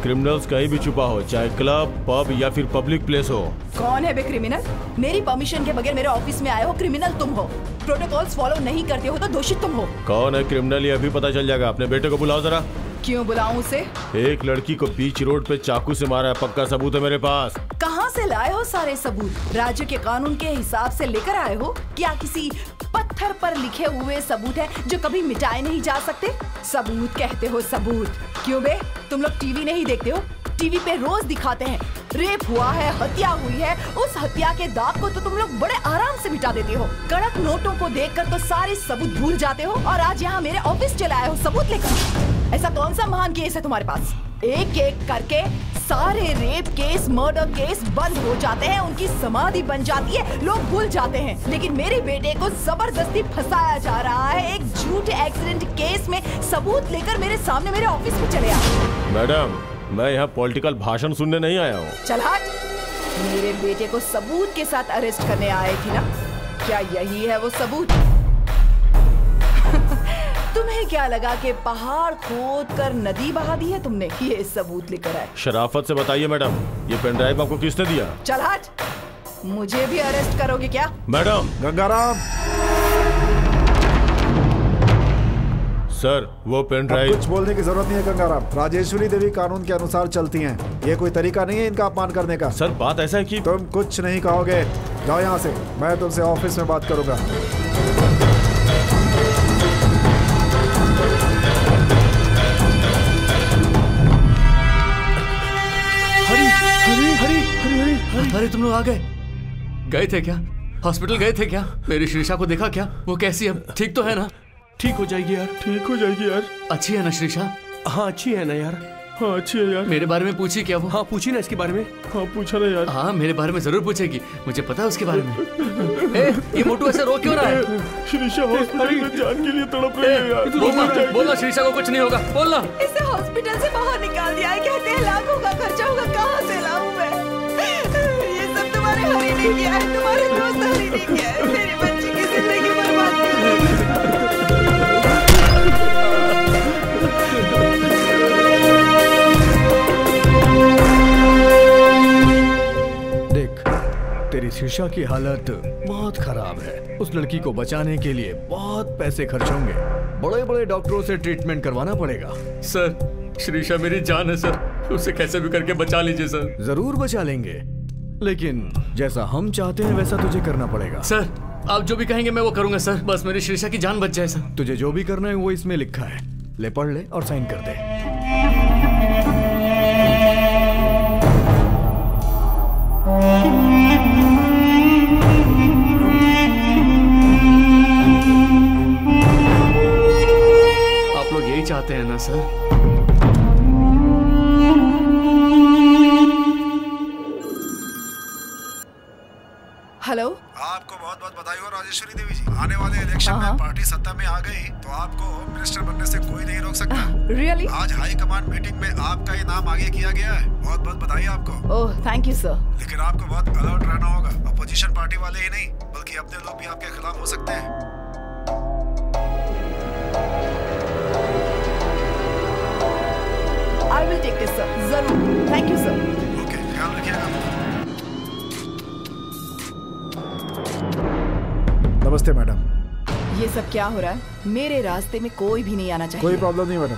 क्रिमिनल्स कहीं भी छुपा हो, चाहे क्लब, पब या फिर पब्लिक प्लेस हो। कौन है बे क्रिमिनल? मेरी परमिशन के बगैर मेरे ऑफिस में आए हो, क्रिमिनल तुम हो। प्रोटोकॉल्स फॉलो नहीं करते हो तो दोषी तुम हो। कौन है क्रिमिनल ये अभी पता चल जाएगा। अपने बेटे को बुलाओ जरा। क्यों बुलाऊं उसे? एक लड़की को बीच रोड पे चाकू से मारा है, पक्का सबूत है मेरे पास। कहाँ से लाए हो सारे सबूत? राज्य के कानून के हिसाब से लेकर आए हो? क्या किसी पत्थर पर लिखे हुए सबूत है जो कभी मिटाए नहीं जा सकते? सबूत कहते हो सबूत? क्यों बे, तुम लोग टीवी नहीं देखते हो? टीवी पे रोज दिखाते हैं रेप हुआ है, हत्या हुई है, उस हत्या के दाग को तो तुम लोग बड़े आराम से मिटा देते हो। कड़क नोटों को देखकर तो सारे सबूत भूल जाते हो और आज यहाँ मेरे ऑफिस चले आए हो सबूत लेकर। ऐसा कौन सा महान केस है तुम्हारे पास? एक एक करके सारे रेप केस, मर्डर केस बंद हो जाते हैं, उनकी समाधि बन जाती है, लोग भूल जाते हैं। लेकिन मेरे बेटे को जबरदस्ती फंसाया जा रहा है एक झूठे एक्सीडेंट केस में। सबूत लेकर मेरे सामने मेरे ऑफिस में चले आओ। मैडम, मैं यहाँ पॉलिटिकल भाषण सुनने नहीं आया हूँ। चल हट। मेरे बेटे को सबूत के साथ अरेस्ट करने आए थे ना? क्या यही है वो सबूत? तुम्हें क्या लगा कि पहाड़ खोद कर नदी बहा दी है तुमने? ये सबूत लेकर आए। शराफत से बताइए मैडम, ये पेन ड्राइव आपको किसने दिया? चल हट। मुझे भी अरेस्ट करोगे क्या? मैडम। गंगाराम। सर, वो पेन ड्राइव। कुछ बोलने की जरूरत नहीं है गंगाराम, राजेश्वरी देवी कानून के अनुसार चलती हैं। ये कोई तरीका नहीं है इनका अपमान करने का। सर, बात ऐसा है कि तुम कुछ नहीं कहोगे, जाओ यहाँ से, मैं तुमसे ऑफिस में बात करूंगा। हरी हरी हरी हरी हरी, अरे तुम लोग आ गए? गए थे क्या? हॉस्पिटल गए थे क्या? मेरी श्रीषा को देखा क्या? वो कैसी अब? ठीक तो है ना? ठीक हो जाएगी यार, ठीक हो जाएगी यार। अच्छी है ना श्रीषा? हाँ अच्छी है ना यार, हाँ अच्छी है यार। मेरे बारे में पूछी क्या वो? हाँ पूछी ना इसके बारे में। हाँ पूछा ना यार। हाँ मेरे बारे में जरूर पूछेगी, मुझे पता है उसके बारे में। ये मोटू ऐसे रो क्यों रहा है? श्रीषा हॉस्पिटल में जान के लिए तड़प रही है यार। बोलना श्रीषा को कुछ नहीं होगा, बोलना। इसे हॉस्पिटल से बाहर निकाल दिया है, कहते हैं लाखों का खर्चा होगा, कहाँ से लाऊं मैं? ये सब तुम्हारे हरी ने किया है, तुम्हारे दोस्त हरी ने किया है। मेरी बच्ची की जिंदगी बर्बाद कर दी। श्रीशा की हालत बहुत खराब है। उस लड़की को बचाने के लिए बहुत पैसे खर्च होंगे। बड़े बड़े डॉक्टरों से ट्रीटमेंट करवाना पड़ेगा। सर श्रीशा मेरी जान है सर, उसे कैसे भी करके बचा लीजिए सर। जरूर बचा लेंगे, लेकिन जैसा हम चाहते हैं वैसा तुझे करना पड़ेगा। सर आप जो भी कहेंगे मैं वो करूंगा सर, बस मेरी श्रीशा की जान बच जाए सर। तुझे जो भी करना है वो इसमें लिखा है, ले पढ़ ले और साइन कर दे। आप लोग यही चाहते हैं ना सर? हेलो, आपको बहुत बहुत बधाई हो राजेश्वरी देवी जी। आने वाले इलेक्शन में पार्टी सत्ता में आ गई तो आपको मिनिस्टर बनने से कोई नहीं रोक सकता। रियली? आज हाई कमांड मीटिंग में आपका ये नाम आगे किया गया है। बहुत बहुत बधाई आपको। Oh thank you sir. लेकिन आपको बहुत अलर्ट रहना होगा। अपोजिशन पार्टी वाले ही नहीं बल्कि अपने लोग भी आपके खिलाफ हो सकते हैं। I will take this sir, जरूर। Thank you sir. ओके, ख्याल रखिएगा। नमस्ते मैडम। ये सब क्या हो रहा है? मेरे रास्ते में कोई भी नहीं आना चाहिए। कोई प्रॉब्लम नहीं मैडम,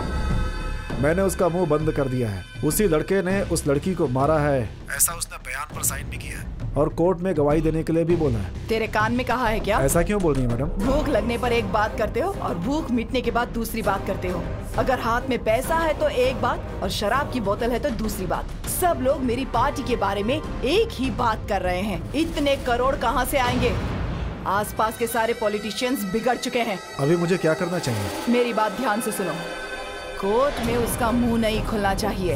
मैंने उसका मुंह बंद कर दिया है। उसी लड़के ने उस लड़की को मारा है, ऐसा उसने बयान पर साइन भी किया है और कोर्ट में गवाही देने के लिए भी बोला है। तेरे कान में कहा है क्या? ऐसा क्यों बोल रही है मैडम? भूख लगने पर एक बात करते हो और भूख मिटने के बाद दूसरी बात करते हो। अगर हाथ में पैसा है तो एक बात और शराब की बोतल है तो दूसरी बात। सब लोग मेरी पार्टी के बारे में एक ही बात कर रहे हैं। इतने करोड़ कहाँ से आएंगे? आसपास के सारे पॉलिटिशियंस बिगड़ चुके हैं। अभी मुझे क्या करना चाहिए? मेरी बात ध्यान से सुनो। कोर्ट में उसका मुंह नहीं खुलना चाहिए।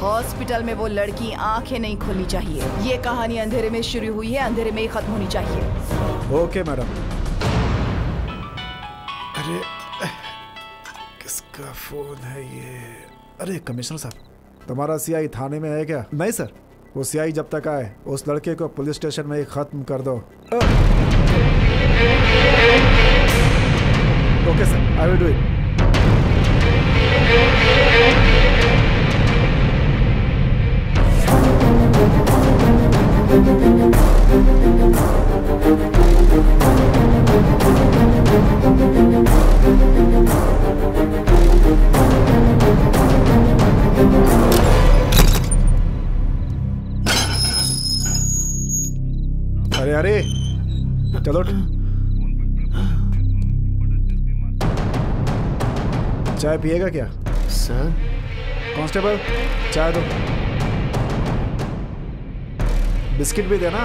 हॉस्पिटल में वो लड़की आंखें नहीं खोलनी चाहिए। ये कहानी अंधेरे में शुरू हुई है, अंधेरे में ही खत्म होनी चाहिए। Okay madam. अरे किसका फोन है ये? अरे कमिश्नर साहब, तुम्हारा सीआई थाने में है क्या? नहीं सर, वो सीआई जब तक आए उस लड़के को पुलिस स्टेशन में ही खत्म कर दो। Okay sir, I will do it. अरे अरे चलो, चाय पिएगा क्या? सर कांस्टेबल, चाय दो। बिस्किट भी देना,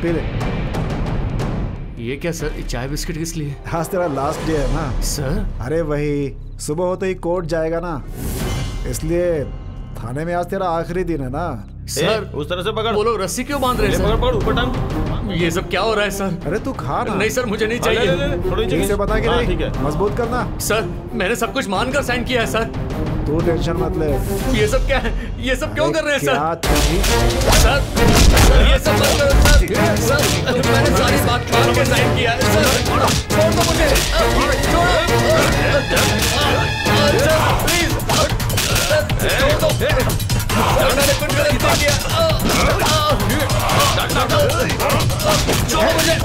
पी ले। ये क्या सर, चाय बिस्किट किस लिए? आज तेरा लास्ट डे है ना सर? अरे वही, सुबह होते ही कोर्ट जाएगा ना, इसलिए थाने में आज तेरा आखिरी दिन है ना। सर उस तरह से पकड़। वो लोग रस्सी क्यों बांध रहे हैं सर? पकड़ ऊपर टांग। ये सब क्या हो रहा है सर? अरे तू खा ना। नहीं सर, मुझे नहीं चाहिए। थोड़ी ठीक से बता कि नहीं? ठीक है। मजबूत करना। सर मैंने सब कुछ मानकर साइन किया है सर। तू टेंशन मत ले। ये सब क्या है? ये सब क्यों कर रहे हैं सर? सर सर ये सब मत करो सर। सर मैंने सारी बात मान के साइन किया है सर। छोड़ दो मुझे। सर प्लीज छोड़ दो। मैंने कुछ गलत नहीं किया। छोड़ो मुझे।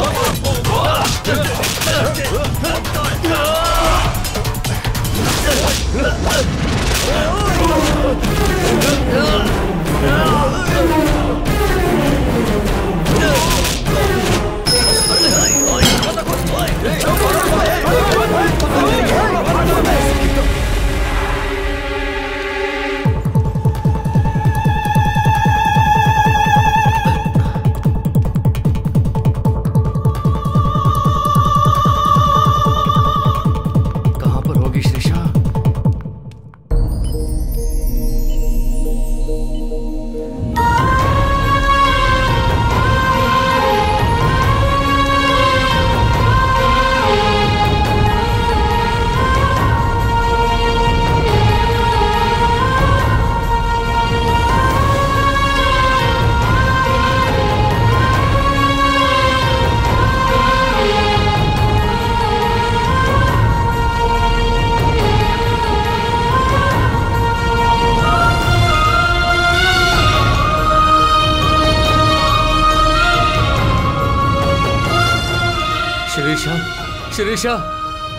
शिरीषा, शिरीषा,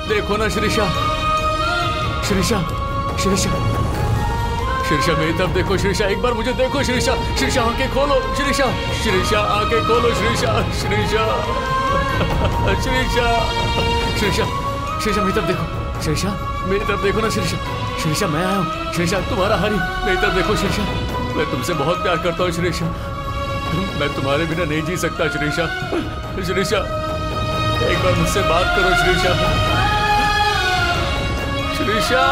देखो ना शिरीषा, शिरीषा, शिरीषा, शिरीषा मेरी तरफ देखो शिरीषा, एक बार मुझे देखो शिरीषा, शिरीषा आंखें खोलो शिरीषा, शिरीषा आंखें खोलो शिरीषा, शिरीषा, शिरीषा, शिरीषा, शिरीषा मेरी तरफ देखो, शिरीषा मेरी तरफ देखो ना शिरीषा, शिरीषा मैं आया हूँ, शिरीषा तुम्हारा हरी, मेरी तरफ देखो शिरीषा, मैं तुमसे बहुत प्यार करता हूँ शिरीषा, मैं तुम्हारे बिना नहीं जी सकता शिरीषा, शिरीषा एक बार मुझसे बात करो शिरीषा, शिरीषा।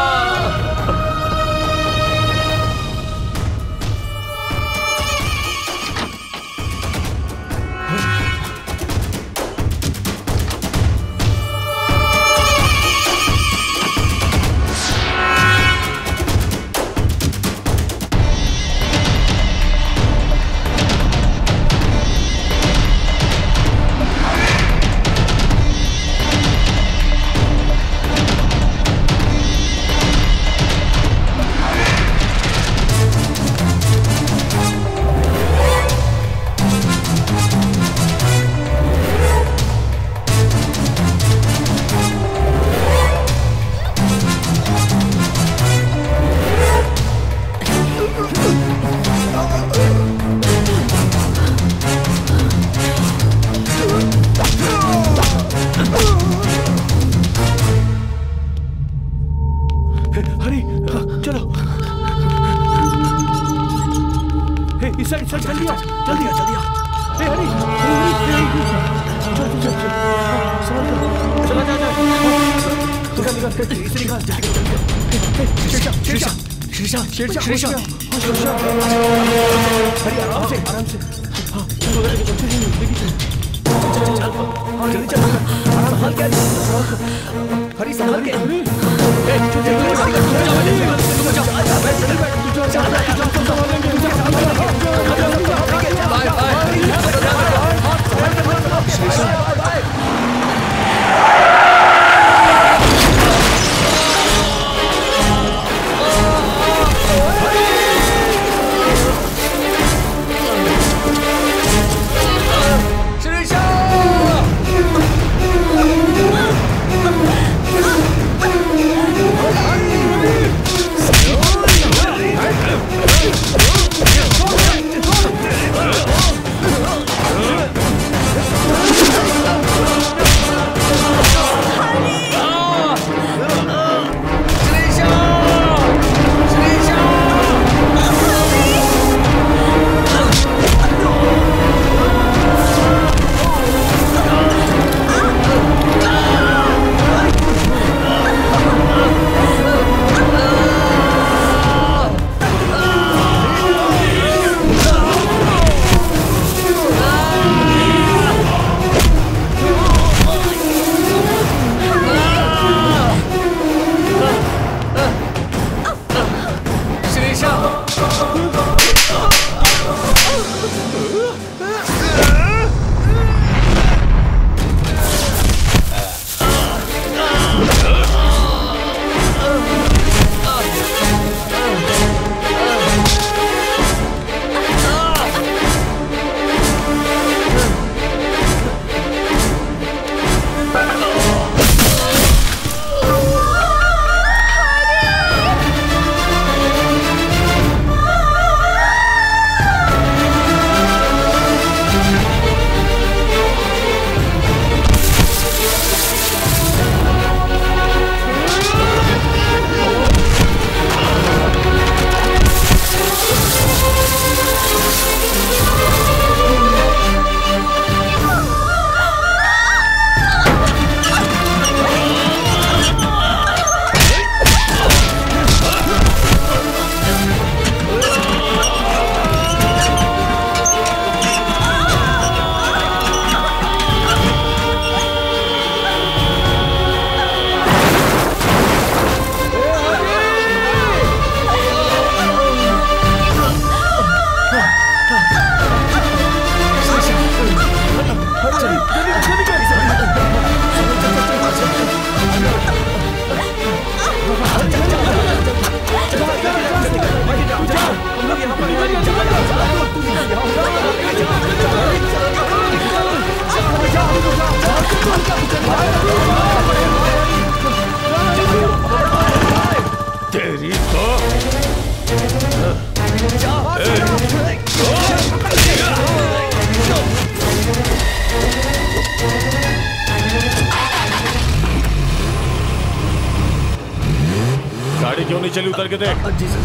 क्यों नहीं चली, उतर के देख। जी सर।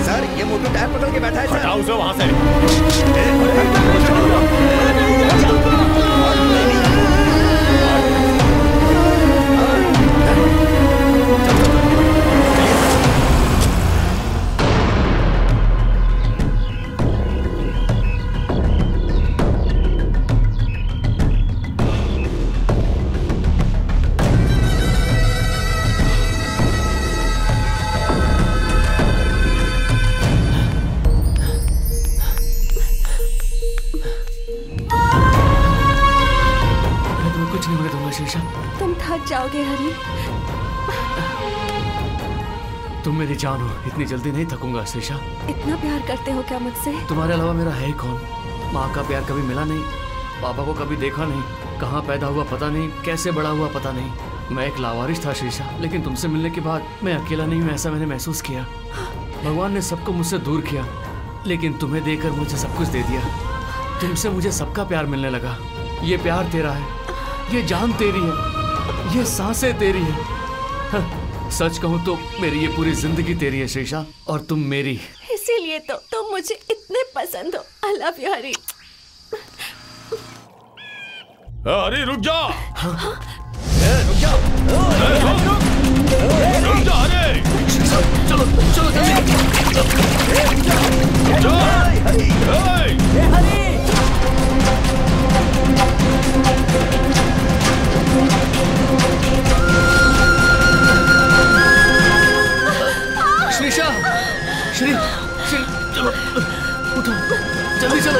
सर ये मोटू टायर पकड़ के बैठा है सर। हटाओ उसे वहां से। तुम थक जाओगे हरी। तुम मेरी जान हो, इतनी जल्दी नहीं थकूंगा शीशा। इतना प्यार करते हो क्या मुझसे? तुम्हारे अलावा मेरा है ही कौन? माँ का प्यार कभी मिला नहीं, पापा को कभी देखा नहीं, कहाँ पैदा हुआ पता नहीं, कैसे बड़ा हुआ पता नहीं। मैं एक लावारिस था शीशा, लेकिन तुमसे मिलने के बाद मैं अकेला नहीं हूँ, ऐसा मैंने महसूस किया। भगवान ने सबको मुझसे दूर किया, लेकिन तुम्हें देकर मुझे सब कुछ दे दिया। तुमसे मुझे सबका प्यार मिलने लगा। ये प्यार तेरा है, ये जान तेरी है, ये सांसें तेरी है। सच कहूँ तो मेरी ये पूरी जिंदगी तेरी है शीशा, और तुम मेरी। इसीलिए तो तुम मुझे इतने पसंद हो। आई लव यू हरी। हरी रुक जा। रुक जा। रुक जा हरी। चलो चलो शीशा, श्री श्री चलो उठो, जल्दी चलो।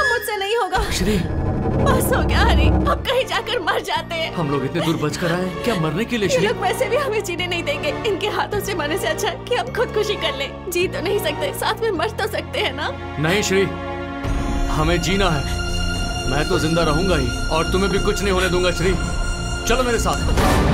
मुझसे नहीं होगा श्री। बस हो गया हरी, अब कहीं जाकर मर जाते हैं। हम लोग इतने दूर बच कर आए, क्या मरने के लिए? ये लोग वैसे भी हमें जीने नहीं देंगे। इनके हाथों से मरने से अच्छा है कि हम खुदकुशी कर ले। जी तो नहीं सकते, साथ में मर तो सकते हैं ना? नहीं श्री, हमें जीना है। मैं तो जिंदा रहूंगा ही, और तुम्हें भी कुछ नहीं होने दूंगा श्री। चलो मेरे साथ।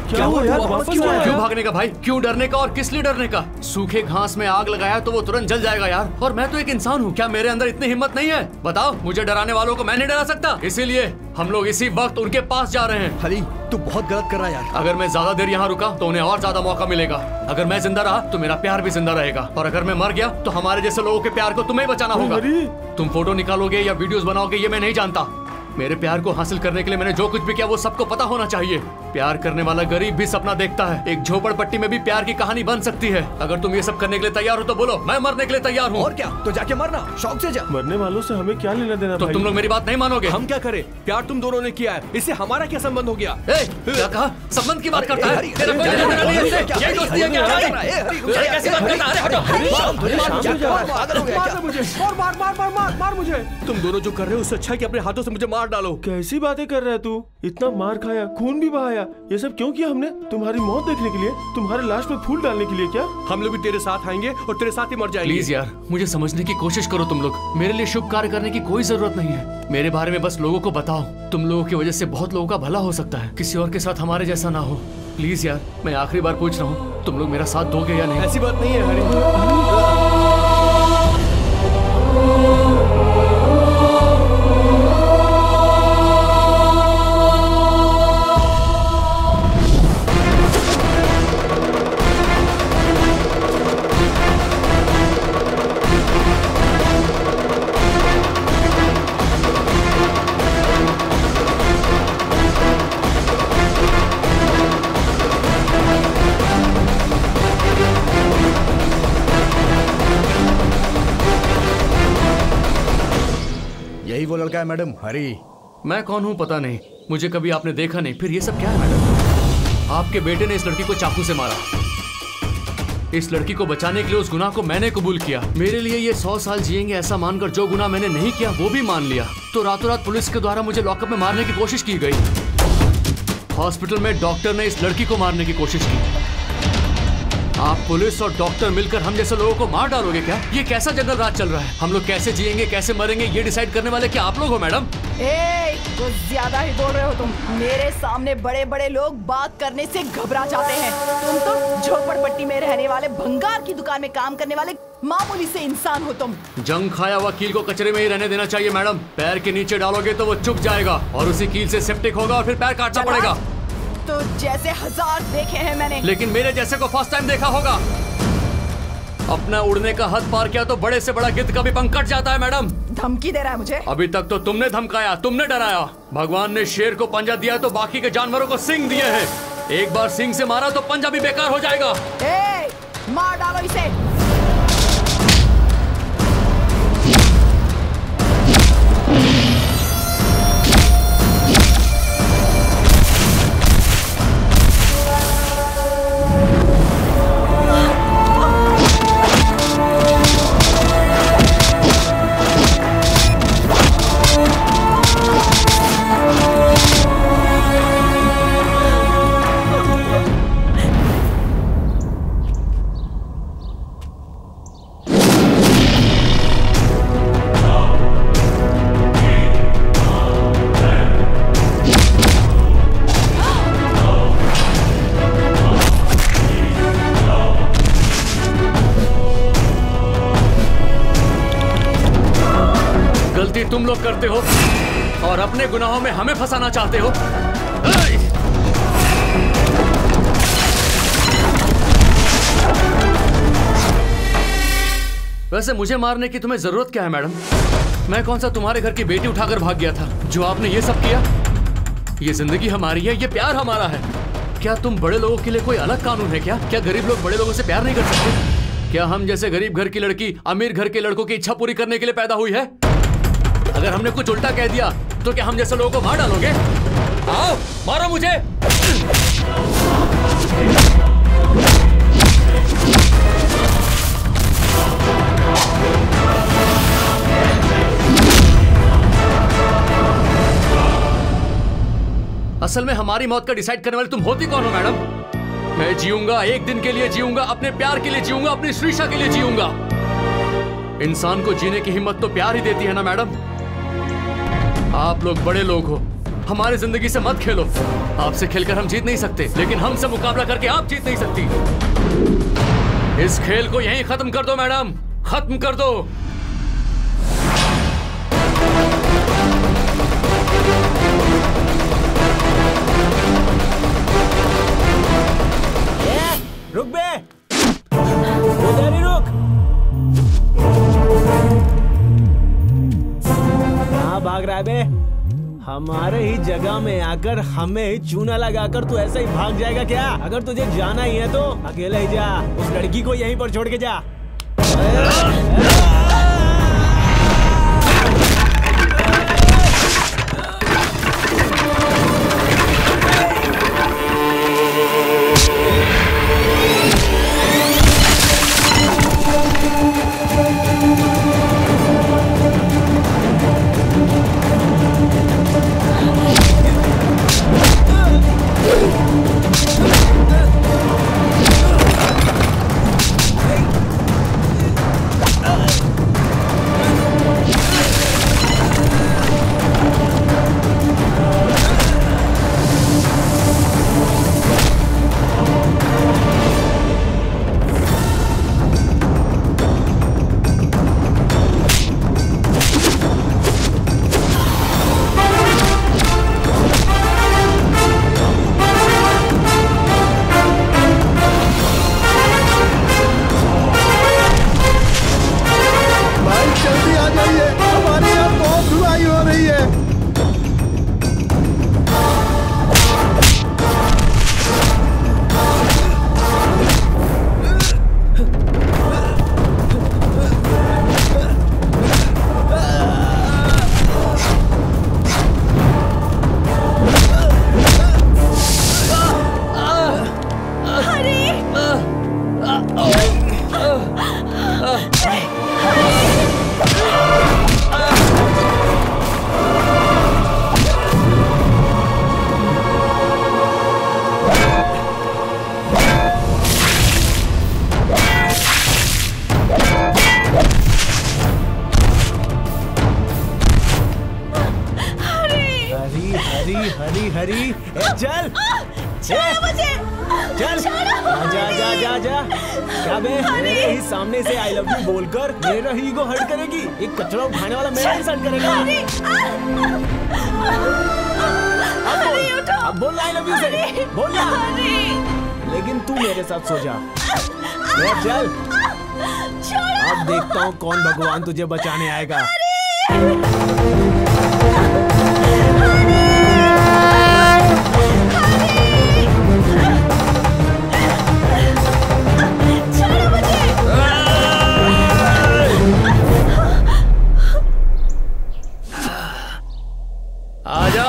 क्या हुआ यार, वापस क्यों आया? क्यों भागने का भाई? क्यों डरने का, और किस लिए डरने का? सूखे घास में आग लगाया तो वो तुरंत जल जाएगा यार, और मैं तो एक इंसान हूँ। क्या मेरे अंदर इतनी हिम्मत नहीं है? बताओ, मुझे डराने वालों को मैं नहीं डरा सकता। इसीलिए हम लोग इसी वक्त उनके पास जा रहे हैं। हरी तू बहुत गलत कर रहा है यार। अगर मैं ज्यादा देर यहाँ रुका तो उन्हें और ज्यादा मौका मिलेगा। अगर मैं जिंदा रहा तो मेरा प्यार भी जिंदा रहेगा, और अगर मैं मर गया तो हमारे जैसे लोगों के प्यार को तुम्हें बचाना होगा। तुम फोटो निकालोगे या वीडियोस बनाओगे ये मैं नहीं जानता। मेरे प्यार को हासिल करने के लिए मैंने जो कुछ भी किया वो सबको पता होना चाहिए। प्यार करने वाला गरीब भी सपना देखता है। एक झोपड़पट्टी में भी प्यार की कहानी बन सकती है। अगर तुम ये सब करने के लिए तैयार हो तो बोलो, मैं मरने के लिए तैयार हूँ। और क्या, तो जाके मरना, शौक से जा। मरने वालों से हमें क्या लेना देना? तो तुम लोग मेरी बात नहीं मानोगे? हम क्या करें? प्यार तुम दोनों ने किया है, इससे हमारा क्या संबंध हो गया? क्या कहा? संबंध की बात करता है? तेरा कोई लेना देना नहीं है इससे। ये दोस्ती है क्या? कैसी बात करता है? मार मुझे। तुम दोनों जो कर रहे हो उससे अच्छा है कि अपने हाथों से मुझे मार डालो। कैसी बातें कर रहा है तू? इतना मार खाया, खून भी बहाया, ये सब क्यों किया हमने? तुम्हारी मौत देखने के लिए, तुम्हारे लाश पे फूल डालने के लिए क्या? हम लोग भी तेरे साथ आएंगे और तेरे साथ ही मर जाएंगे। प्लीज यार, मुझे समझने की कोशिश करो तुम लोग। मेरे लिए शुभ कार्य करने की कोई जरूरत नहीं है। मेरे बारे में बस लोगों को बताओ। तुम लोगों की वजह से बहुत लोगों का भला हो सकता है, किसी और के साथ हमारे जैसा ना हो। प्लीज यार, मैं आखिरी बार पूछ रहा हूँ, तुम लोग मेरा साथ दोगे या नहीं? ऐसी बात नहीं है हरी। यही वो लड़का है मैडम, हरी। मैं कौन हूँ पता नहीं, मुझे कभी आपने देखा नहीं, फिर ये सब क्या है मैडम? आपके बेटे ने इस लड़की को चाकू से मारा। इस लड़की को बचाने के लिए उस गुनाह को मैंने कबूल किया। मेरे लिए ये 100 साल जिएंगे ऐसा मानकर जो गुनाह मैंने नहीं किया वो भी मान लिया। तो रातों रात पुलिस के द्वारा मुझे लॉकअप में मारने की कोशिश की गई। हॉस्पिटल में डॉक्टर ने इस लड़की को मारने की कोशिश की। आप पुलिस और डॉक्टर मिलकर हम जैसे लोगों को मार डालोगे क्या? ये कैसा जंगल राज चल रहा है? हम लोग कैसे जिएंगे, कैसे मरेंगे, ये डिसाइड करने वाले क्या आप लोग हो मैडम? कुछ ज्यादा ही बोल रहे हो तुम। मेरे सामने बड़े बड़े लोग बात करने से घबरा जाते हैं। तुम तो झोपड़पट्टी में रहने वाले, भंगार की दुकान में काम करने वाले मामूली से इंसान हो तुम। जंग खाया हुआ कील को कचरे में ही रहने देना चाहिए मैडम। पैर के नीचे डालोगे तो वो चुभ जाएगा और उसी कील से सेप्टिक होगा और फिर पैर काटना पड़ेगा। तो जैसे 1000 देखे हैं मैंने, लेकिन मेरे जैसे को फर्स्ट टाइम देखा होगा। अपना उड़ने का हद पार किया तो बड़े से बड़ा गिद्ध का भी पंख कट जाता है मैडम। धमकी दे रहा है मुझे? अभी तक तो तुमने धमकाया, तुमने डराया। भगवान ने शेर को पंजा दिया तो बाकी के जानवरों को सींग दिए हैं। एक बार सींग से मारा तो पंजा भी बेकार हो जाएगा। मार डालो इसे। तुम लोग करते हो और अपने गुनाहों में हमें फंसाना चाहते हो। वैसे मुझे मारने की तुम्हें जरूरत क्या है मैडम? मैं कौन सा तुम्हारे घर की बेटी उठाकर भाग गया था जो आपने ये सब किया? ये जिंदगी हमारी है, ये प्यार हमारा है। क्या तुम बड़े लोगों के लिए कोई अलग कानून है क्या? क्या गरीब लोग बड़े लोगों से प्यार नहीं कर सकते? क्या हम जैसे गरीब घर की लड़की अमीर घर के लड़कों की इच्छा पूरी करने के लिए पैदा हुई है? अगर हमने कुछ उल्टा कह दिया तो क्या हम जैसे लोगों को मार डालोगे? आओ मारो मुझे। असल में हमारी मौत का डिसाइड करने वाले तुम होती कौन हो मैडम? मैं जीऊंगा, एक दिन के लिए जीऊंगा, अपने प्यार के लिए जीऊंगा, अपनी श्रीषा के लिए जीऊंगा। इंसान को जीने की हिम्मत तो प्यार ही देती है ना मैडम। आप लोग बड़े लोग हो, हमारी जिंदगी से मत खेलो। आपसे खेलकर हम जीत नहीं सकते, लेकिन हमसे मुकाबला करके आप जीत नहीं सकती। इस खेल को यहीं खत्म कर दो मैडम, खत्म कर दो। रुक बे, उधर ही रुक। कहाँ भाग रहा है बे? हमारे ही जगह में आकर हमें ही चूना लगाकर तू ऐसा ही भाग जाएगा क्या? अगर तुझे जाना ही है तो अकेले ही जा, उस लड़की को यहीं पर छोड़ के जा। हरी हरी चल छोड़ो मुझे, चल जा जा जा जा। क्या बे मेरे ही सामने से आई लव यू बोलकर मेरा ईगो हर्ट करेगी? एक कचरा उठाने वाला मेरा इंसल्ट करेगा। अब बोल आई लव यू से, बोल ना। लेकिन तू मेरे साथ सो जा। चल अब देखता हूँ कौन भगवान तुझे बचाने आएगा। आजा।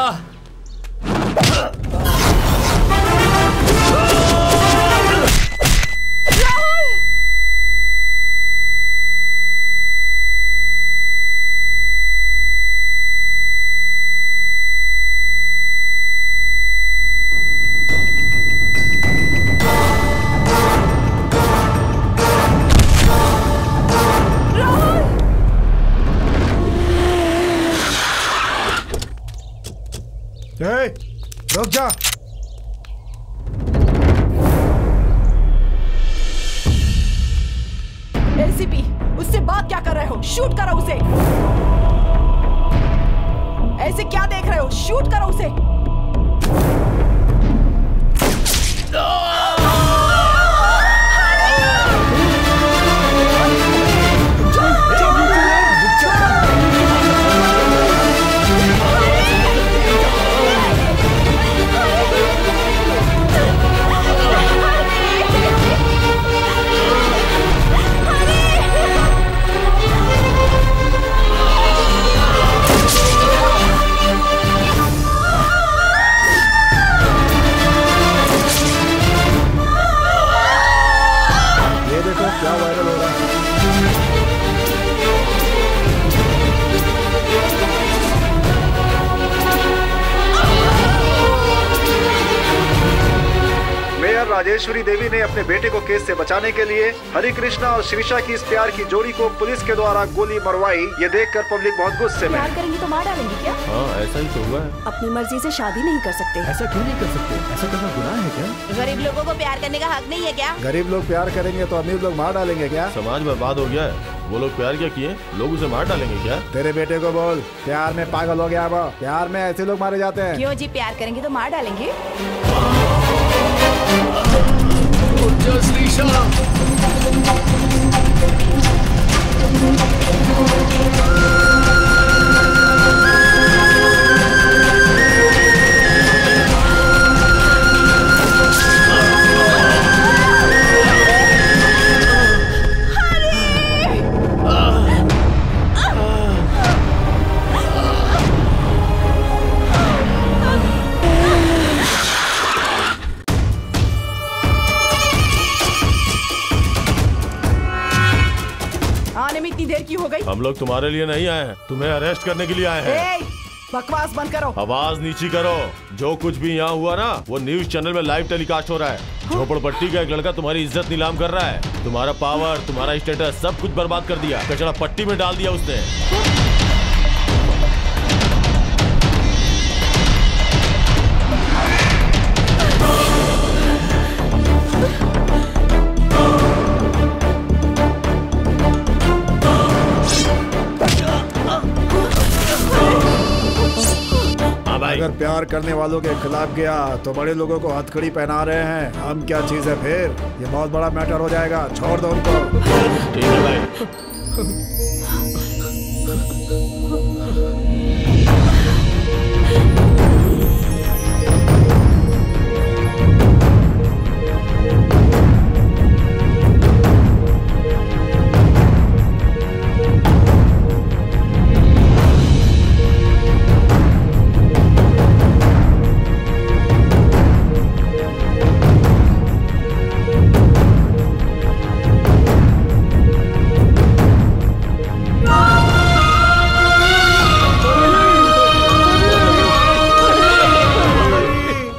रुक जा। एसीपी, उससे बात क्या कर रहे हो? शूट करो उसे। ऐसे क्या देख रहे हो? शूट करो उसे। क्या वायरल हो रहा है? मेयर राजेश्वरी देवी ने अपने बेटे को केस से बचाने के लिए हरि कृष्णा और शिविशा की इस प्यार की जोड़ी को पुलिस के द्वारा गोली मरवाई। ये देखकर पब्लिक बहुत गुस्से में। प्यार करेंगे तो मार डालेंगे क्या? हाँ ऐसा ही तो हुआ है। अपनी मर्जी से शादी नहीं कर सकते। ऐसा क्यों नहीं कर सकते? ऐसा करना गुनाह है क्या? गरीब लोगों को प्यार करने का हक नहीं है क्या? गरीब लोग प्यार करेंगे तो अमीर लोग मार डालेंगे क्या? समाज बर्बाद हो गया है। वो लोग प्यार क्या किए, लोग उसे मार डालेंगे क्या? तेरे बेटे को बोल प्यार में पागल हो गया वो। प्यार में ऐसे लोग मारे जाते हैं। क्यों जी? प्यार करेंगे तो मार डालेंगे। हम लोग तुम्हारे लिए नहीं आए हैं, तुम्हें अरेस्ट करने के लिए आए हैं। बकवास बंद करो। आवाज नीची करो। जो कुछ भी यहाँ हुआ ना वो न्यूज चैनल में लाइव टेलीकास्ट हो रहा है। झोपड़पट्टी का एक लड़का तुम्हारी इज्जत नीलाम कर रहा है। तुम्हारा पावर, तुम्हारा स्टेटस सब कुछ बर्बाद कर दिया। कचरा पट्टी में डाल दिया उसने। अगर प्यार करने वालों के खिलाफ गया तो बड़े लोगों को हथकड़ी पहना रहे हैं। हम क्या चीज है फिर? ये बहुत बड़ा मैटर हो जाएगा। छोड़ दो उनको। ठीक है भाई।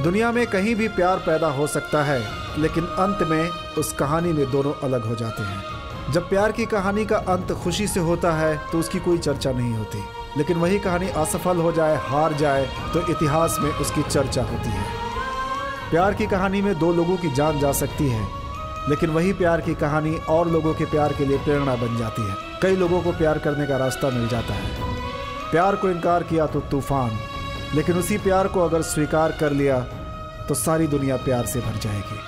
दुनिया में कहीं भी प्यार पैदा हो सकता है, लेकिन अंत में उस कहानी में दोनों अलग हो जाते हैं। जब प्यार की कहानी का अंत खुशी से होता है तो उसकी कोई चर्चा नहीं होती। लेकिन वही कहानी असफल हो जाए, हार जाए, तो इतिहास में उसकी चर्चा होती है। प्यार की कहानी में दो लोगों की जान जा सकती है, लेकिन वही प्यार की कहानी और लोगों के प्यार के लिए प्रेरणा बन जाती है। कई लोगों को प्यार करने का रास्ता मिल जाता है। प्यार को इनकार किया तो तूफान, लेकिन उसी प्यार को अगर स्वीकार कर लिया तो सारी दुनिया प्यार से भर जाएगी।